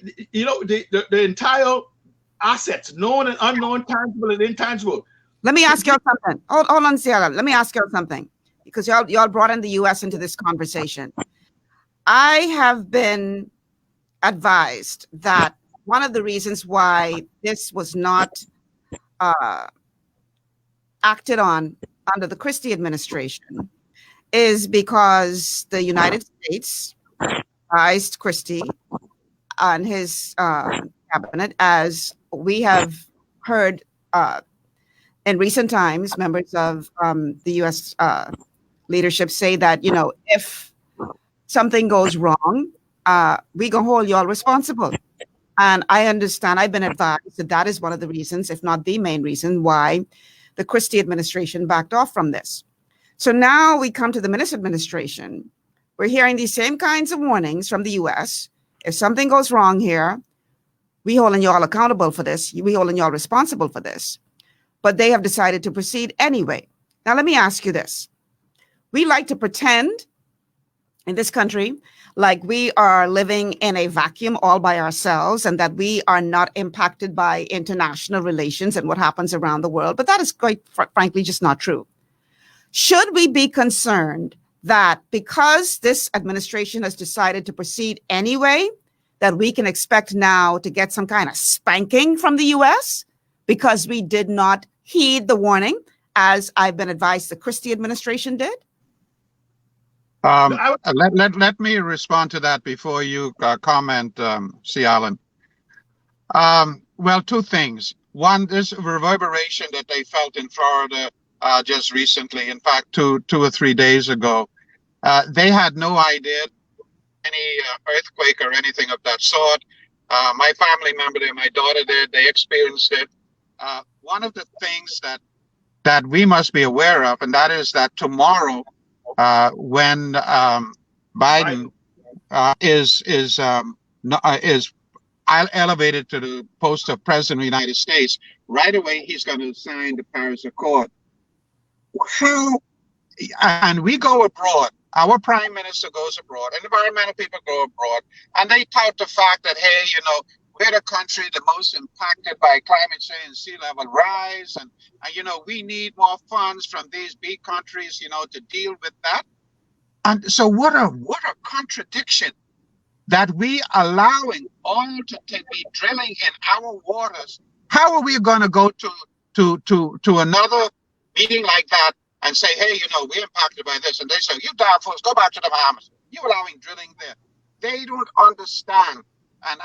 entire assets, known and unknown, tangible and intangible. Let me ask you something. Hold on, Sierra. Let me ask you something, because y'all brought in the U.S. into this conversation. I have been advised that one of the reasons why this was not acted on under the Christie administration is because the United States advised Christie and his cabinet, as we have heard in recent times, members of the U.S. leadership say that, you know, if something goes wrong, we gonna hold y'all responsible. And I understand, I've been advised that that is one of the reasons, if not the main reason, why the Christie administration backed off from this. So now we come to the Minnis administration. We're hearing these same kinds of warnings from the US. If something goes wrong here, we holding y'all accountable for this. We holding y'all responsible for this. But they have decided to proceed anyway. Now, let me ask you this. We like to pretend in this country like we are living in a vacuum all by ourselves and that we are not impacted by international relations and what happens around the world. But that is quite frankly just not true. Should we be concerned that because this administration has decided to proceed anyway, that we can expect now to get some kind of spanking from the US because we did not heed the warning, as I've been advised the Christie administration did? Let me respond to that before you comment, C. Allen. Well, two things. One, this reverberation that they felt in Florida just recently, in fact, two or 3 days ago, they had no idea any earthquake or anything of that sort. My family member there, my daughter did, they experienced it. One of the things that we must be aware of, and that is that tomorrow, when Biden is elevated to the post of president of the United States, right away he's going to sign the Paris Accord. How? And we go abroad. Our prime minister goes abroad, and environmental people go abroad, and they tout the fact that, hey, you know, we're the country the most impacted by climate change and sea level rise, and you know, we need more funds from these big countries, you know, to deal with that. And so what a contradiction that we allowing oil to be drilling in our waters. How are we going to go to another meeting like that and say, hey, you know, we're impacted by this, and they say, you Darville, go back to the Bahamas. You're allowing drilling there. They don't understand. And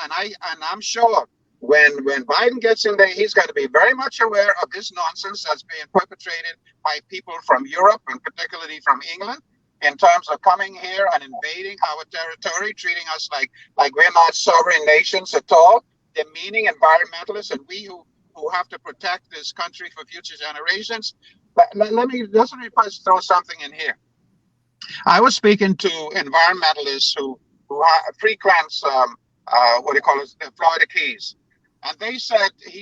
I'm sure when Biden gets in there, he's got to be very much aware of this nonsense that's being perpetrated by people from Europe and particularly from England in terms of coming here and invading our territory, treating us like we're not sovereign nations at all, demeaning environmentalists and we who have to protect this country for future generations. But let me throw something in here. I was speaking to environmentalists who frequents what do you call it, the Florida Keys. And he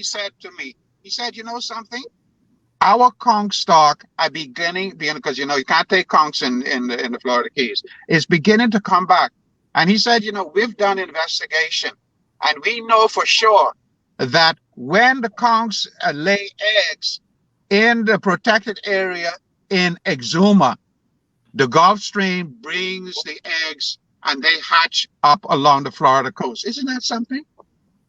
said to me, you know something? Our conch stock are beginning, because, you know, you can't take conchs in the Florida Keys, is beginning to come back. And he said, you know, we've done investigation and we know for sure that when the conchs lay eggs in the protected area in Exuma, the Gulf Stream brings the eggs and they hatch up along the Florida coast. Isn't that something?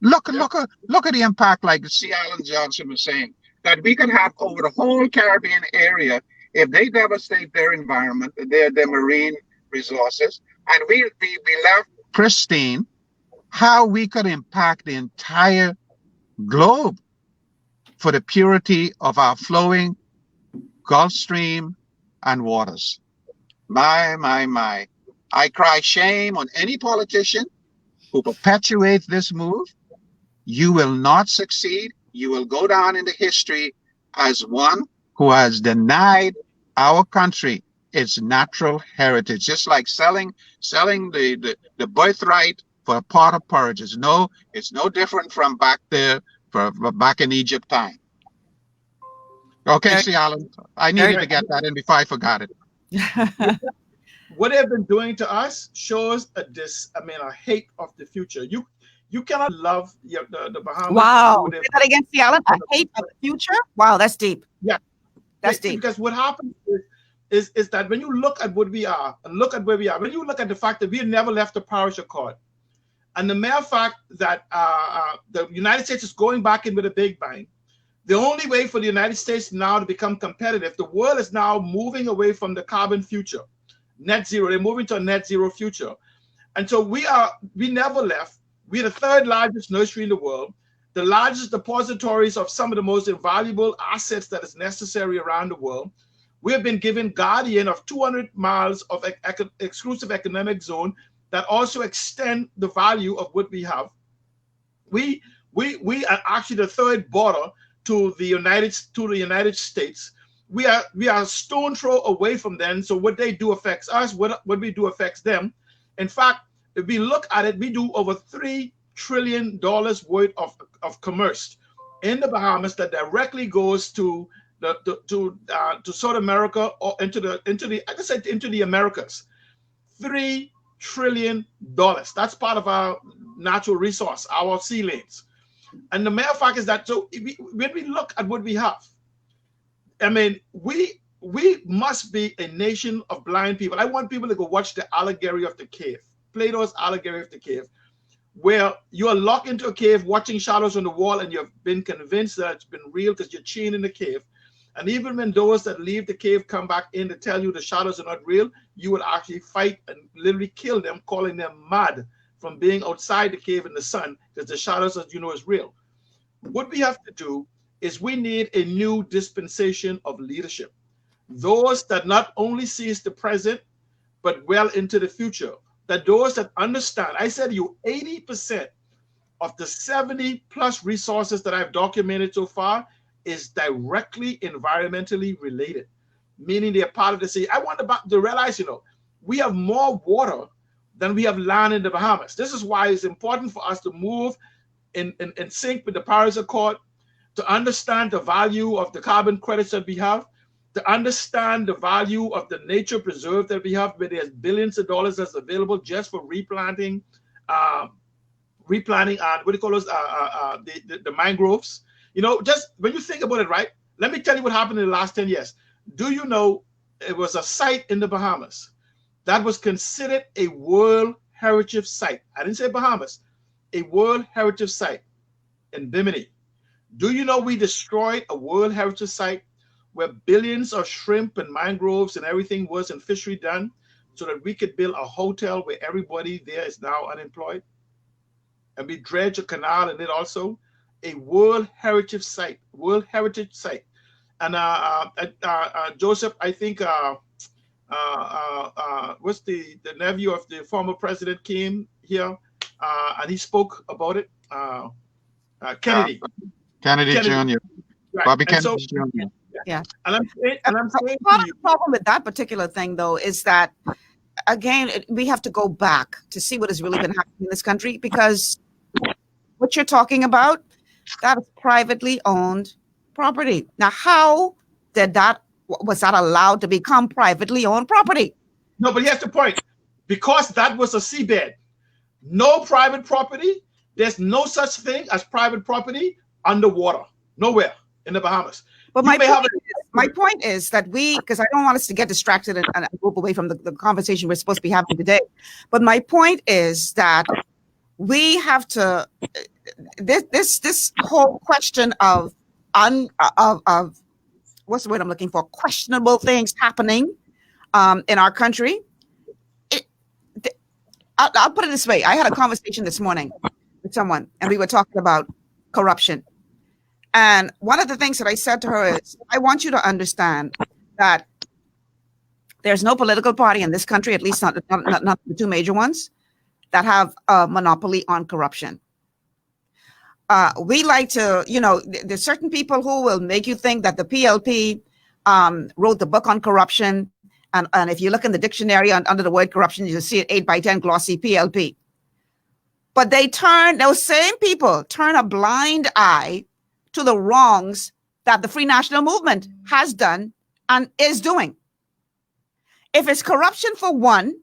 Look at the impact, like C. Allen Johnson was saying, that we can have over the whole Caribbean area if they devastate their environment, their marine resources, and we left pristine, how we could impact the entire globe for the purity of our flowing Gulf Stream and waters. My. I cry shame on any politician who perpetuates this move. You will not succeed. You will go down into history as one who has denied our country its natural heritage, just like selling the birthright for a pot of porridge. It's no different from back there, back in Egypt time. Okay, C. Allen, I needed to get that in before I forgot it. What they've been doing to us shows a hate of the future. You cannot love the Bahamas. Wow. Say that again, C. Allen. A hate of the future? Wow, that's deep. Yeah. That's deep. Because what happens is that when you look at what we are and look at where we are, when you look at the fact that we never left the Paris Accord, and the mere fact that the United States is going back in with a big bang, the only way for the United States now to become competitive, the world is now moving away from the carbon future, net zero. They're moving to a net zero future. And so we never left. We're the third largest nursery in the world, the largest depositories of some of the most invaluable assets that is necessary around the world. We have been given guardian of 200 miles of exclusive economic zone that also extend the value of what we have. We are actually the third border to the United States. We are a stone throw away from them. So what they do affects us. What we do affects them. In fact, if we look at it, we do over $3 trillion worth of commerce in the Bahamas that directly goes to South America or into the Americas. $3 trillion. That's part of our natural resource, our sea lanes. And the matter of fact is that when we look at what we have, I mean, we must be a nation of blind people. I want people to go watch the Allegory of the Cave, Plato's Allegory of the Cave, where you're locked into a cave watching shadows on the wall and you've been convinced that it's been real because you're chained in the cave. And even when those that leave the cave come back in to tell you the shadows are not real, you will actually fight and literally kill them, calling them mad from being outside the cave in the sun because the shadows, as you know, is real. What we have to do is we need a new dispensation of leadership. Those that not only sees the present, but well into the future. That those that understand, I said to you, 80% of the 70 plus resources that I've documented so far is directly environmentally related, meaning they're part of the sea. I want to realize, we have more water than we have land in the Bahamas. This is why it's important for us to move in sync with the Paris Accord, to understand the value of the carbon credits that we have, to understand the value of the nature preserve that we have, where there's billions of dollars that's available just for replanting what do you call those, the mangroves. Just when you think about it, right? Let me tell you what happened in the last 10 years. Do you know it was a site in the Bahamas that was considered a World Heritage Site? I didn't say Bahamas, a World Heritage Site in Bimini. Do you know we destroyed a World Heritage Site where billions of shrimp and mangroves and everything was in fishery done so that we could build a hotel where everybody there is now unemployed? And we dredge a canal in it also. A World Heritage Site, And Joseph, I think, what's the nephew of the former president came here and he spoke about it. Kennedy. Kennedy Jr. Right. Bobby And Kennedy Jr. Yeah. And I'm saying part of the problem with that particular thing, though, is that, again, we have to go back to see what has really been happening in this country, because what you're talking about, that is privately owned property. Now, how was that allowed to become privately owned property? No, but here's the point. Because that was a seabed. No private property. There's no such thing as private property underwater. Nowhere in the Bahamas. But my point is that because I don't want us to get distracted and move away from the conversation we're supposed to be having today. But my point is that we have to, this whole question of what's the word I'm looking for? Questionable things happening in our country. I'll put it this way. I had a conversation this morning with someone, and we were talking about corruption. And one of the things that I said to her is, I want you to understand that there's no political party in this country, at least not the two major ones, that have a monopoly on corruption. We like to, there's certain people who will make you think that the PLP wrote the book on corruption. And if you look in the dictionary under the word corruption, you'll see it 8x10 glossy PLP. But those same people turn a blind eye to the wrongs that the Free National Movement has done and is doing. If it's corruption for one,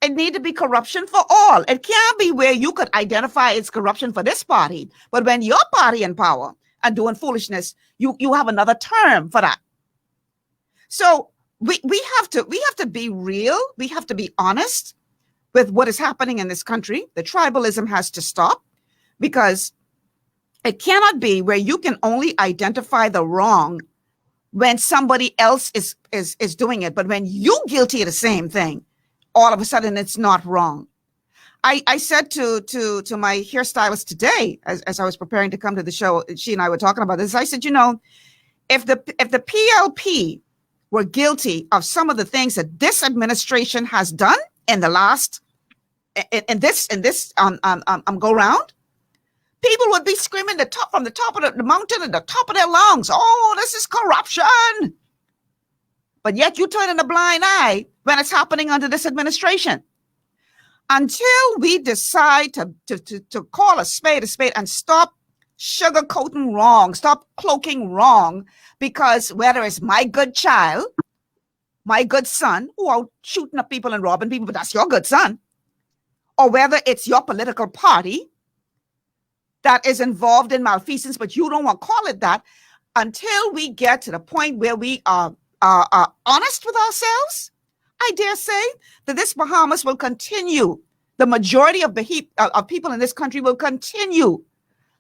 it needs to be corruption for all. It can't be where you could identify it's corruption for this party, but when your party in power and doing foolishness, you have another term for that. So we have to be real. We have to be honest with what is happening in this country. The tribalism has to stop, because it cannot be where you can only identify the wrong when somebody else is doing it. But when you're guilty of the same thing, all of a sudden it's not wrong. I said to my hairstylist today, as I was preparing to come to the show, she and I were talking about this. I said, if the PLP were guilty of some of the things that this administration has done in the last in this go round, people would be screaming from the top of the mountain and the top of their lungs, "Oh, this is corruption!" But yet you turn in a blind eye when it's happening under this administration. Until we decide to call a spade and stop sugarcoating wrong, stop cloaking wrong, because whether it's my good child, my good son, who are shooting up people and robbing people, but that's your good son, or whether it's your political party that is involved in malfeasance, but you don't want to call it that, until we get to the point where we are honest with ourselves, I dare say that this Bahamas will continue. The majority of people in this country will continue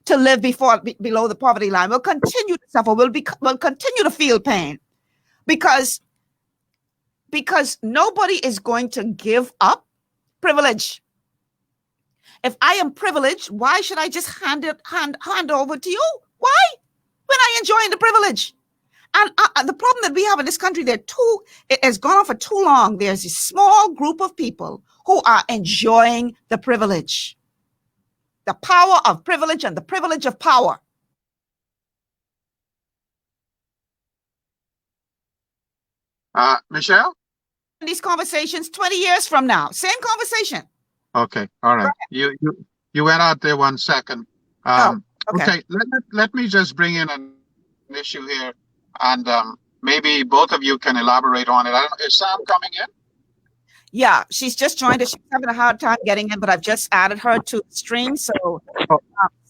to live below the poverty line, will continue to suffer, will continue to feel pain, because nobody is going to give up privilege. If I am privileged, why should I just hand over to you? Why? When I enjoy the privilege. And the problem that we have in this country, it has gone on for too long. There's a small group of people who are enjoying the privilege, the power of privilege and the privilege of power. Michelle? These conversations 20 years from now, same conversation. Okay, all right. You went out there 1 second. Okay. Let me just bring in an issue here, and maybe both of you can elaborate on it. Is Sam coming in? Yeah, she's just joined us. She's having a hard time getting in, but I've just added her to the stream. So,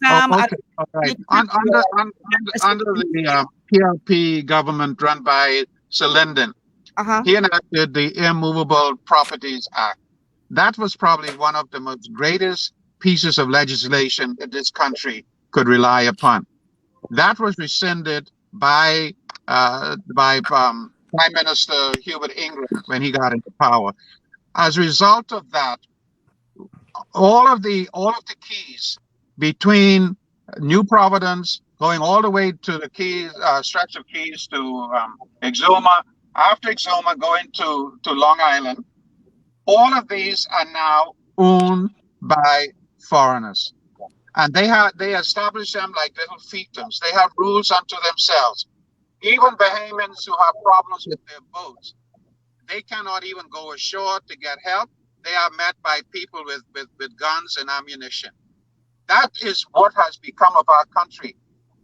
Sam, okay. All right. Under the PRP government run by Sir Lyndon, he enacted the Immovable Properties Act. That was probably one of the most greatest pieces of legislation that this country could rely upon. That was rescinded by Prime Minister Hubert Ingram when he got into power. As a result of that, all of the keys between New Providence going all the way to the Keys, stretch of Keys to Exuma, after Exuma going to Long Island, all of these are now owned by foreigners. And they establish them like little fiefdoms. They have rules unto themselves. Even Bahamians who have problems with their boats, they cannot even go ashore to get help. They are met by people with guns and ammunition. That is what has become of our country.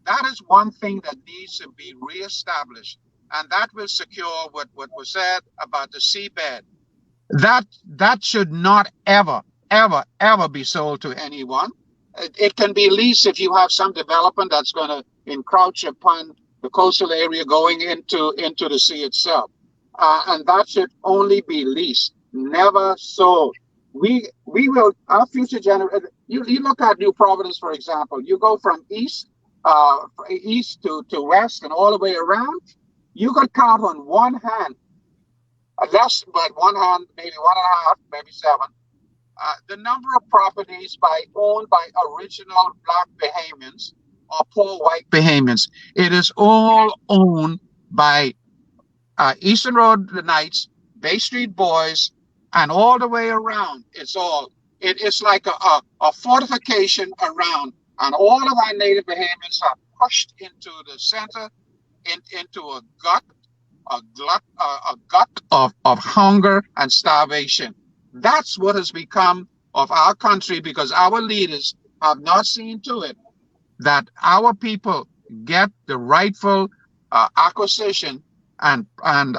That is one thing that needs to be reestablished. And that will secure what was said about the seabed. That should not ever be sold to anyone. It can be leased if you have some development that's going to encroach upon the coastal area going into the sea itself. And that should only be leased, never sold. We will, our future generation, you look at New Providence, for example, you go from east to west and all the way around, you could count on one hand, less, but one hand, maybe one and a half, maybe seven, the number of properties owned by original Black Bahamians or poor white Bahamians. It is all owned by Eastern Road Knights, Bay Street Boys, and all the way around. It's like a fortification around, and all of our native Bahamians are pushed into the center, into a gut of hunger and starvation. That's what has become of our country, because our leaders have not seen to it that our people get the rightful acquisition and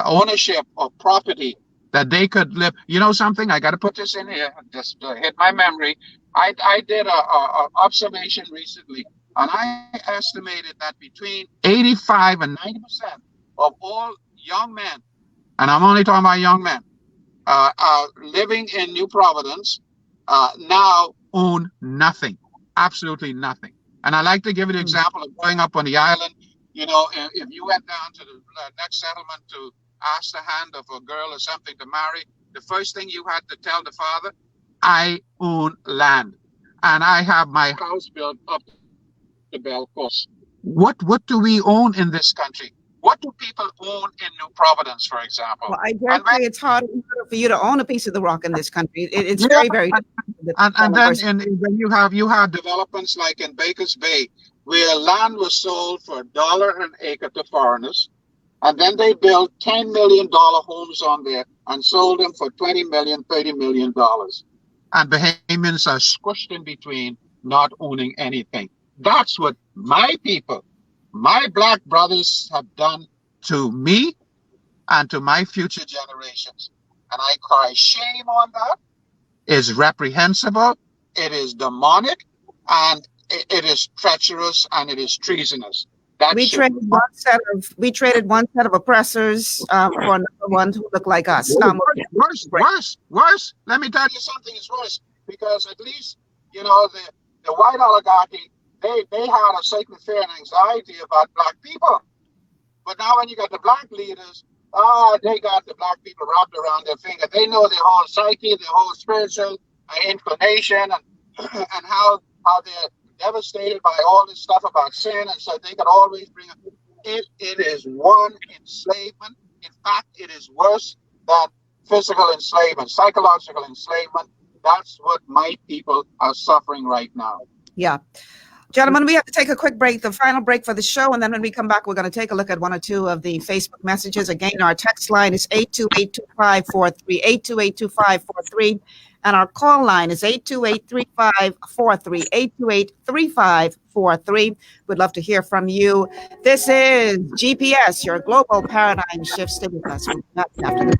ownership of property that they could live. You know something? I got to put this in here. Just hit my memory. I did a observation recently, and I estimated that between 85 and 90% of all young men, and I'm only talking about young men, living in New Providence now own nothing, absolutely nothing. And I like to give you the example of growing up on the island. You know, if you went down to the next settlement to ask the hand of a girl or something to marry, the first thing you had to tell the father, I own land and I have my house built up the Bell Coast. What do we own in this country? What do people own in New Providence, for example? Well, I dare say it's harder for you to own a piece of the rock in this country. It's very, very difficult. And then when you have developments like in Baker's Bay, where land was sold for $1 an acre to foreigners, and then they built $10 million homes on there and sold them for $20 million, $30 million. And Bahamians are squished in between, not owning anything. That's what my people, my black brothers have done to me and to my future generations. And I cry shame on that. It's reprehensible, it is demonic, and it is treacherous, and it is treasonous. We traded one set of oppressors for another one who look like us. Worse. Let me tell you something is worse, because at least, you know, the white oligarchy, they had a certain fear and anxiety about black people. But now when you got the black leaders, they got the black people wrapped around their finger. They know their whole psyche, their whole spiritual inclination, and how they're devastated by all this stuff about sin, and so they can always bring it. It is one enslavement. In fact, it is worse than physical enslavement, psychological enslavement. That's what my people are suffering right now. Yeah. Gentlemen, we have to take a quick break, the final break for the show. And then when we come back, we're going to take a look at one or two of the Facebook messages. Again, our text line is 828-2543, 828-2543. And our call line is 828-3543, 828-3543. We'd love to hear from you. This is GPS, your global paradigm shift. Stay with us. We'll be back after the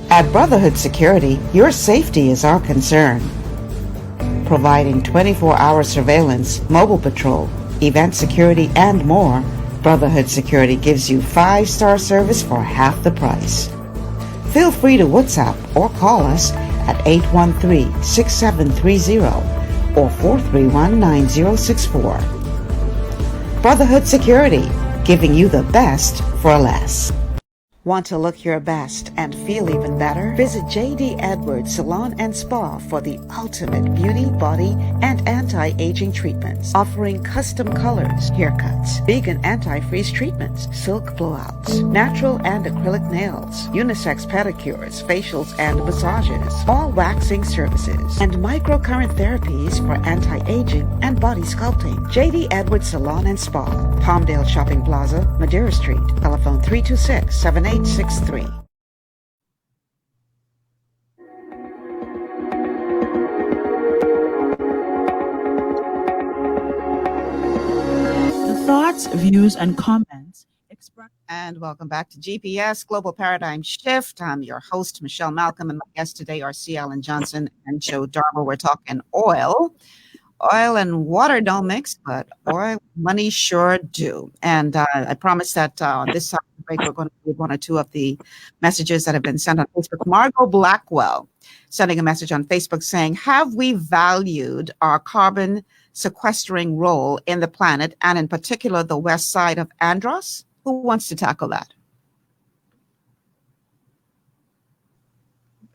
At Brotherhood Security, your safety is our concern. Providing 24-hour surveillance, mobile patrol, event security, and more, Brotherhood Security gives you 5-star service for half the price. Feel free to WhatsApp or call us at 813-6730 or 431-9064. Brotherhood Security, giving you the best for less. Want to look your best and feel even better? Visit J.D. Edwards Salon and Spa for the ultimate beauty, body, and anti-aging treatments, offering custom colors, haircuts, vegan anti-freeze treatments, silk blowouts, natural and acrylic nails, unisex pedicures, facials, and massages, all waxing services, and microcurrent therapies for anti-aging and body sculpting. J.D. Edwards Salon and Spa, Palmdale Shopping Plaza, Madeira Street, telephone 326-7863. The thoughts, views, and comments expressed. And welcome back to GPS Global Paradigm Shift. I'm your host, Michelle Malcolm, and my guests today are C. Alan Johnson and Joe Darville. We're talking oil. Oil and water don't mix, but oil money sure do. And I promised that on this side of the break, we're going to read one or two of the messages that have been sent on Facebook. Margot Blackwell sending a message on Facebook saying, have we valued our carbon sequestering role in the planet, and in particular, the west side of Andros? Who wants to tackle that?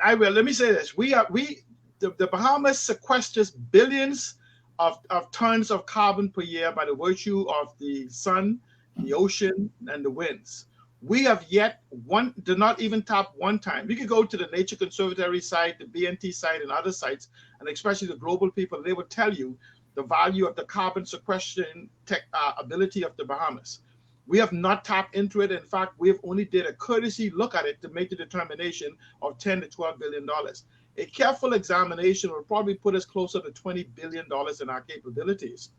I will. Let me say this. The Bahamas sequesters billions of tons of carbon per year by the virtue of the sun, the ocean, and the winds. We have yet did not even tap one time. We could go to the Nature Conservatory site, the BNT site, and other sites, and especially the global people, they will tell you the value of the carbon sequestration ability of the Bahamas. We have not tapped into it. In fact, we have only did a courtesy look at it to make the determination of $10 to $12 billion. A careful examination will probably put us closer to $20 billion in our capabilities.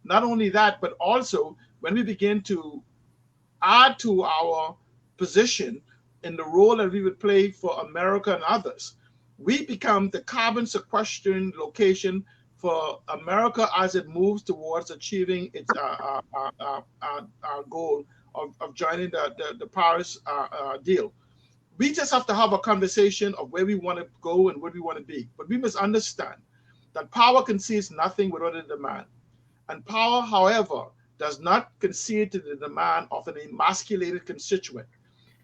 Not only that, but also when we begin to add to our position in the role that we would play for America and others, we become the carbon sequestration location for America as it moves towards achieving its goal of joining the Paris deal. We just have to have a conversation of where we want to go and where we want to be. But we must understand that power concedes nothing without a demand. And power, however, does not concede to the demand of an emasculated constituent.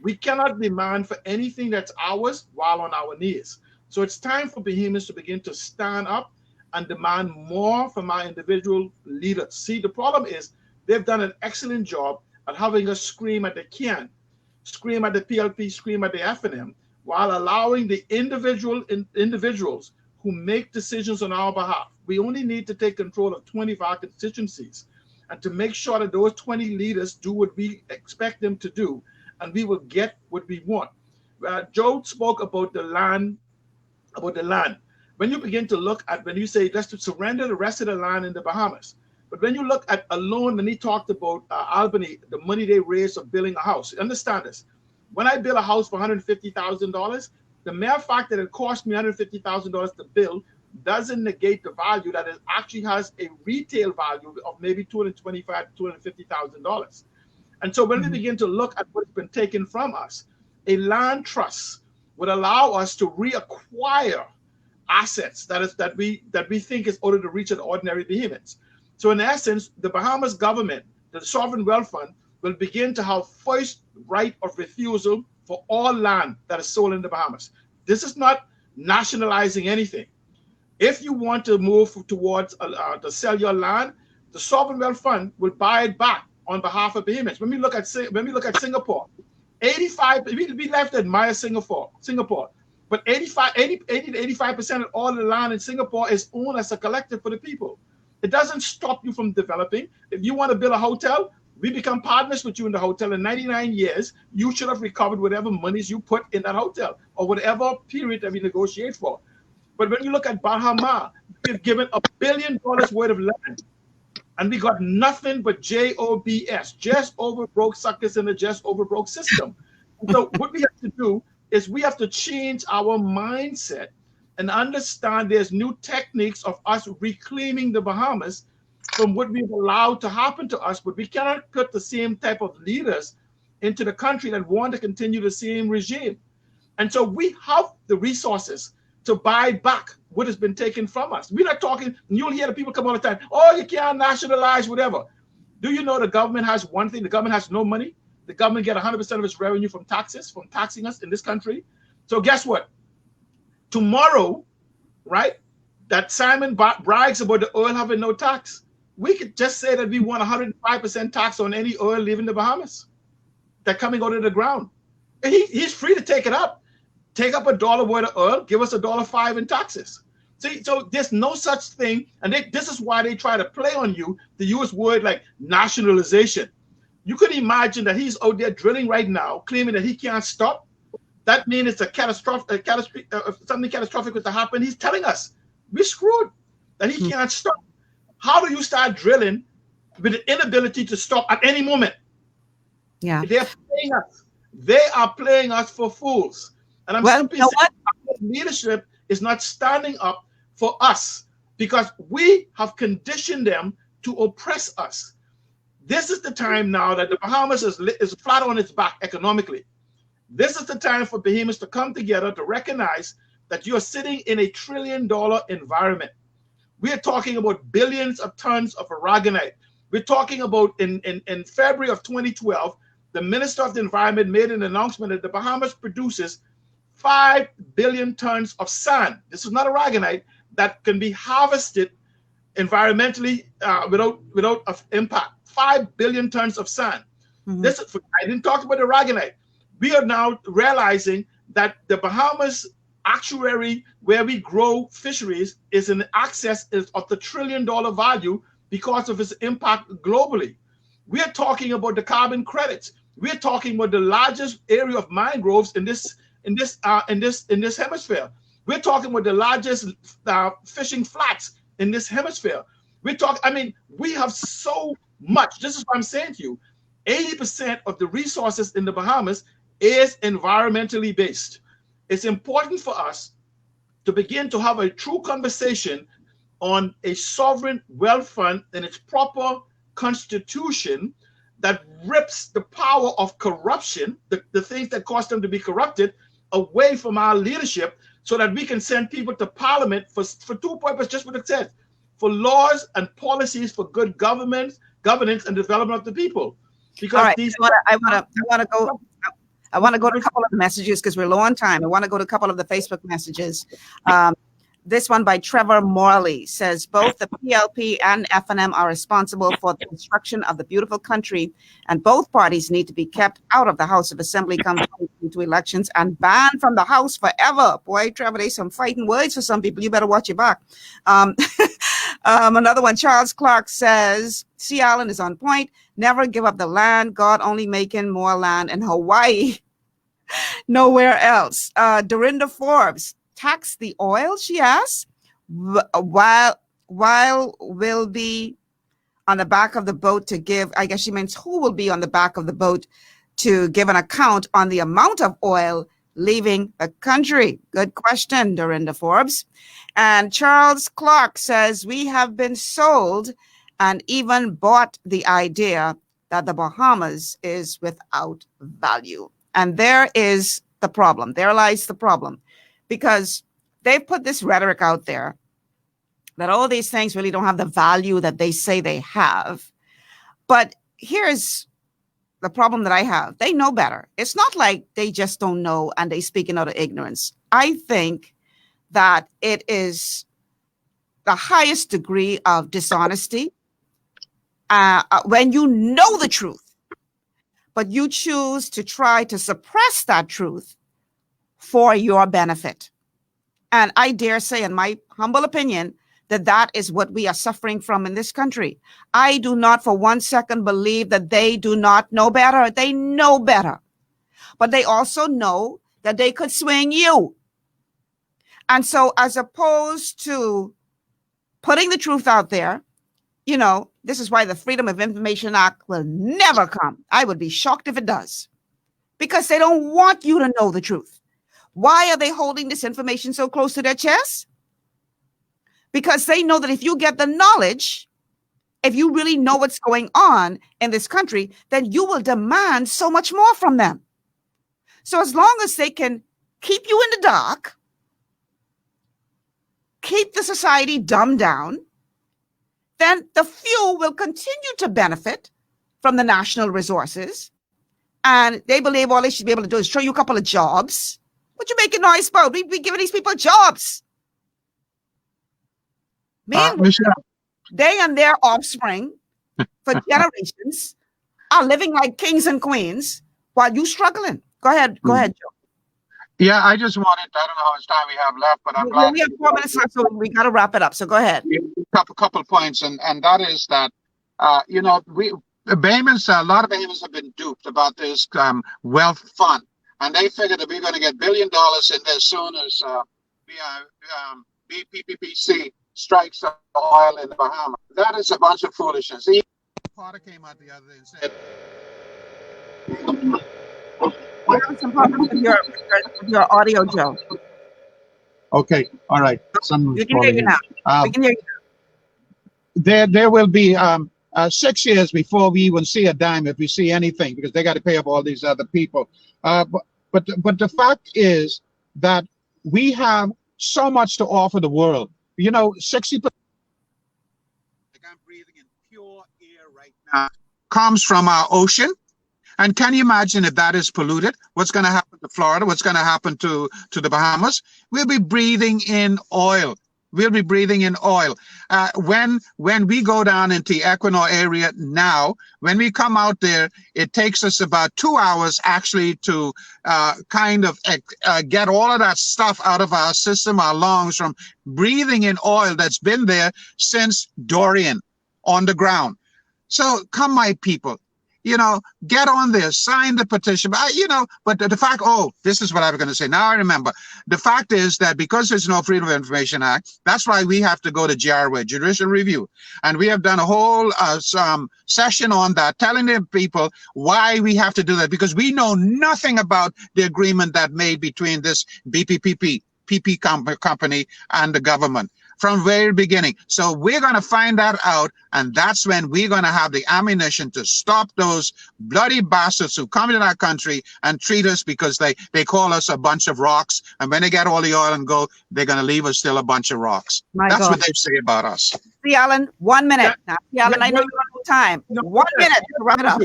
We cannot demand for anything that's ours while on our knees. So it's time for Bahamians to begin to stand up and demand more from our individual leaders. See, the problem is they've done an excellent job at having us scream at the can, scream at the PLP, scream at the FNM, while allowing the individuals who make decisions on our behalf. We only need to take control of 20 of our constituencies and to make sure that those 20 leaders do what we expect them to do, and we will get what we want. Joe spoke about the land, When you begin to look at, when you say, let's surrender the rest of the land in the Bahamas, but when you look at alone, when he talked about Albany, the money they raised of building a house, understand this. When I build a house for $150,000, the mere fact that it cost me $150,000 to build doesn't negate the value that it actually has a retail value of maybe $225,000 to $250,000. And so when we begin to look at what's been taken from us, a land trust would allow us to reacquire assets that we think is out of the reach of the ordinary Bahamians. So in essence, the Bahamas government, the Sovereign Wealth Fund, will begin to have first right of refusal for all land that is sold in the Bahamas. This is not nationalizing anything. If you want to move towards to sell your land, the Sovereign Wealth Fund will buy it back on behalf of Bahamians. When we look at Singapore, 85, we left to admire Singapore, but 80 to 85% of all the land in Singapore is owned as a collective for the people. It doesn't stop you from developing. If you want to build a hotel, we become partners with you in the hotel. In 99 years, you should have recovered whatever monies you put in that hotel or whatever period that we negotiate for. But when you look at Bahamas, we've given $1 billion worth of land, and we got nothing but JOBS, just over broke suckers in the just over broke system. And so what we have to do is we have to change our mindset and understand there's new techniques of us reclaiming the Bahamas from what we've allowed to happen to us, but we cannot put the same type of leaders into the country that want to continue the same regime. And so we have the resources to buy back what has been taken from us. We're not talking, you'll hear the people come all the time, oh, you can't nationalize, whatever. Do you know the government has one thing? The government has no money. The government get 100% of its revenue from taxes, from taxing us in this country. So guess what? Tomorrow, right, that Simon brags about the oil having no tax. We could just say that we want 105% tax on any oil leaving the Bahamas that coming out of the ground. And he's free to take it up. Take up $1 worth of oil, give us $1.05 in taxes. See, so there's no such thing, and this is why they try to play on you to use word like nationalization. You could imagine that he's out there drilling right now, claiming that he can't stop. That means it's something catastrophic was to happen. He's telling us we're screwed, that he can't stop. How do you start drilling with the inability to stop at any moment? Yeah, they're playing us. They are playing us for fools. And I'm simply saying our leadership is not standing up for us because we have conditioned them to oppress us. This is the time now that the Bahamas is flat on its back economically. This is the time for Bahamians to come together to recognize that you're sitting in $1 trillion environment. We're talking about billions of tons of aragonite. We're talking about in February of 2012, the Minister of the Environment made an announcement that the Bahamas produces 5 billion tons of sand. This is not aragonite that can be harvested environmentally without impact. 5 billion tons of sand. This is, I didn't talk about aragonite. We are now realizing that the Bahamas actuary, where we grow fisheries, is in excess of the $1 trillion value because of its impact globally. We are talking about the carbon credits. We're talking about the largest area of mangroves in this hemisphere. We're talking about the largest fishing flats in this hemisphere. We have so much. This is what I'm saying to you. 80% of the resources in the Bahamas is environmentally based. It's important for us to begin to have a true conversation on a sovereign wealth fund and its proper constitution that rips the power of corruption, the things that cause them to be corrupted, away from our leadership so that we can send people to parliament for two purposes, just what it says, for laws and policies for good governance, governance and development of the people. Because All right, these I want to go to a couple of the messages because we're low on time. I want to go to a couple of the Facebook messages. This one by Trevor Morley says both the PLP and FNM are responsible for the destruction of the beautiful country, and both parties need to be kept out of the House of Assembly come 2022 elections and banned from the House forever. Boy, Trevor, there's some fighting words for some people. You better watch your back. Another one, Charles Clark says, Sea Island is on point. Never give up the land. God only making more land in Hawaii. Nowhere else. Dorinda Forbes, tax the oil, she asks, while will be on the back of the boat to give, I guess she means who will be on the back of the boat to give an account on the amount of oil leaving the country? Good question, Dorinda Forbes. And Charles Clark says, we have been sold and even bought the idea that the Bahamas is without value. And there is the problem. There lies the problem. Because they've put this rhetoric out there that all these things really don't have the value that they say they have. But here's the problem that I have. They know better. It's not like they just don't know and they speak in utter ignorance. I think that it is the highest degree of dishonesty when you know the truth, but you choose to try to suppress that truth for your benefit. And I dare say, in my humble opinion, that that is what we are suffering from in this country. I do not for 1 second believe that they do not know better. They know better. But they also know that they could swing you. And so as opposed to putting the truth out there, you know, this is why the Freedom of Information Act will never come. I would be shocked if it does. Because they don't want you to know the truth. Why are they holding this information so close to their chest? Because they know that if you get the knowledge, if you really know what's going on in this country, then you will demand so much more from them. So as long as they can keep you in the dark, keep the society dumbed down, then the few will continue to benefit from the national resources. And they believe all they should be able to do is show you a couple of jobs. What you making noise about? We giving these people jobs. Meanwhile, they and their offspring for generations are living like kings and queens while you struggling. Go ahead, Joe. Yeah, I just wanted, I don't know how much time we have left, but I'm glad. We have 4 minutes left, so we got to wrap it up. So go ahead. Couple points, and that is that, you know, Bahamians, a lot of Bahamians have been duped about this wealth fund, and they figured that we're going to get $1 billion in there as soon as BPPC strikes oil in the Bahamas. That is a bunch of foolishness. Even Potter came out the other day and said, We're having some problems with your audio, Joe. Okay, all right. We can hear you now. We can hear you now. There will be 6 years before we even see a dime, if we see anything, because they got to pay up all these other people. But the fact is that we have so much to offer the world. You know, 60%. Like I'm breathing in pure air right now. Comes from our ocean. And can you imagine if that is polluted? What's going to happen to Florida? What's going to happen to the Bahamas? We'll be breathing in oil. We'll be breathing in oil. When we go down into the Equinor area now, when we come out there, it takes us about 2 hours actually to get all of that stuff out of our system, our lungs, from breathing in oil that's been there since Dorian on the ground. So come, my people. You know, get on there, sign the petition. But the fact, this is what I was going to say. Now I remember. The fact is that because there's no Freedom of Information Act, that's why we have to go to GRW, Judicial Review. And we have done a whole session on that, telling the people why we have to do that, because we know nothing about the agreement that made between this PP company and the government from the very beginning. So we're going to find that out, and that's when we're going to have the ammunition to stop those bloody bastards who come into our country and treat us because they call us a bunch of rocks, and when they get all the oil and go, they're going to leave us still a bunch of rocks. That's what they say about us. See, Alan, 1 minute. Now, see, Alan, I know you want to move time. No, 1 minute to wrap it up.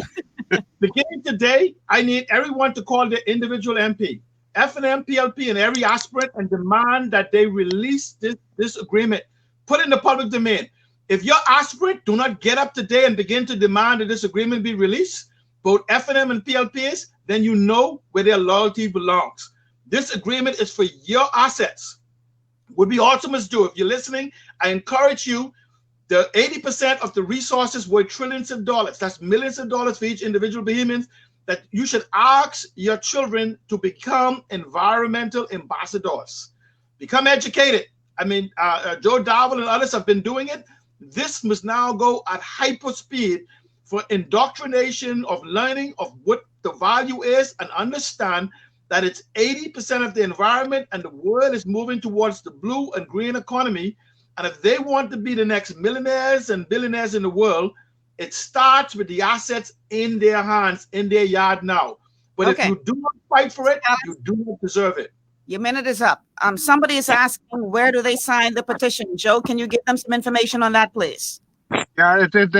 Beginning today, I need everyone to call their individual MP, F&M, PLP, and every aspirant and demand that they release this agreement. Put it in the public domain. If your aspirant do not get up today and begin to demand that this agreement be released, both F&M and PLPs, then you know where their loyalty belongs. This agreement is for your assets. What we also must do, if you're listening, I encourage you, the 80% of the resources worth trillions of dollars, that's millions of dollars for each individual Bahamian, that you should ask your children to become environmental ambassadors. Become educated. I mean, Joe Darville and others have been doing it. This must now go at hyper speed for indoctrination of learning of what the value is, and understand that it's 80% of the environment, and the world is moving towards the blue and green economy. And if they want to be the next millionaires and billionaires in the world, it starts with the assets in their hands, in their yard now. But if you do not fight for it, you do not deserve it. Your minute is up. Somebody is asking, where do they sign the petition? Joe, can you give them some information on that, please? Yeah, if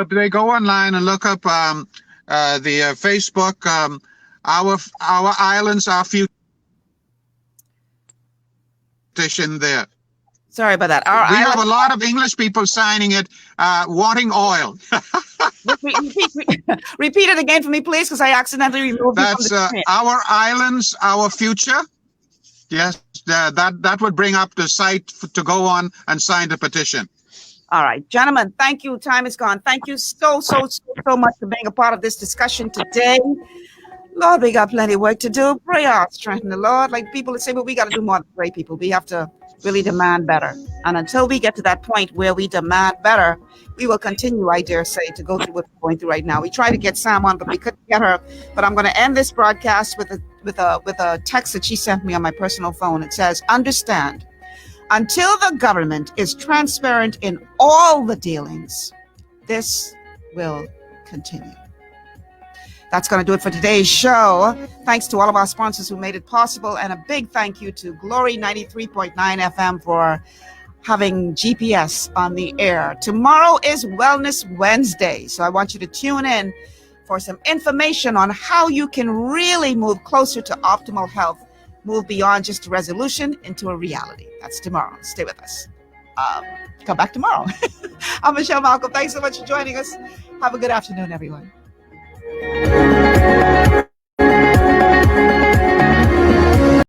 they go online and look up the Facebook, our islands, our future petition there. Sorry about that. We have a lot of English people signing it, wanting oil. Repeat it again for me, please, because I accidentally removed it from the screen. Our islands, our future. Yes, that would bring up the site to go on and sign the petition. All right, gentlemen, thank you. Time is gone. Thank you so much for being a part of this discussion today. Lord, we got plenty of work to do. Pray our strength in the Lord. Like people say, but we got to do more than pray, people. We have to really demand better. And until we get to that point where we demand better, we will continue, I dare say, to go through what we're going through right now. We tried to get Sam on, but we couldn't get her. But I'm going to end this broadcast with a text that she sent me on my personal phone. It says, understand, until the government is transparent in all the dealings, this will continue. That's going to do it for today's show. Thanks to all of our sponsors who made it possible, and a big thank you to Glory 93.9 FM for having GPS on the air. Tomorrow is Wellness Wednesday, so I want you to tune in for some information on how you can really move closer to optimal health, move beyond just a resolution into a reality. That's tomorrow. Stay with us. Come back tomorrow. I'm Michelle Malcolm. Thanks so much for joining us. Have a good afternoon, everyone.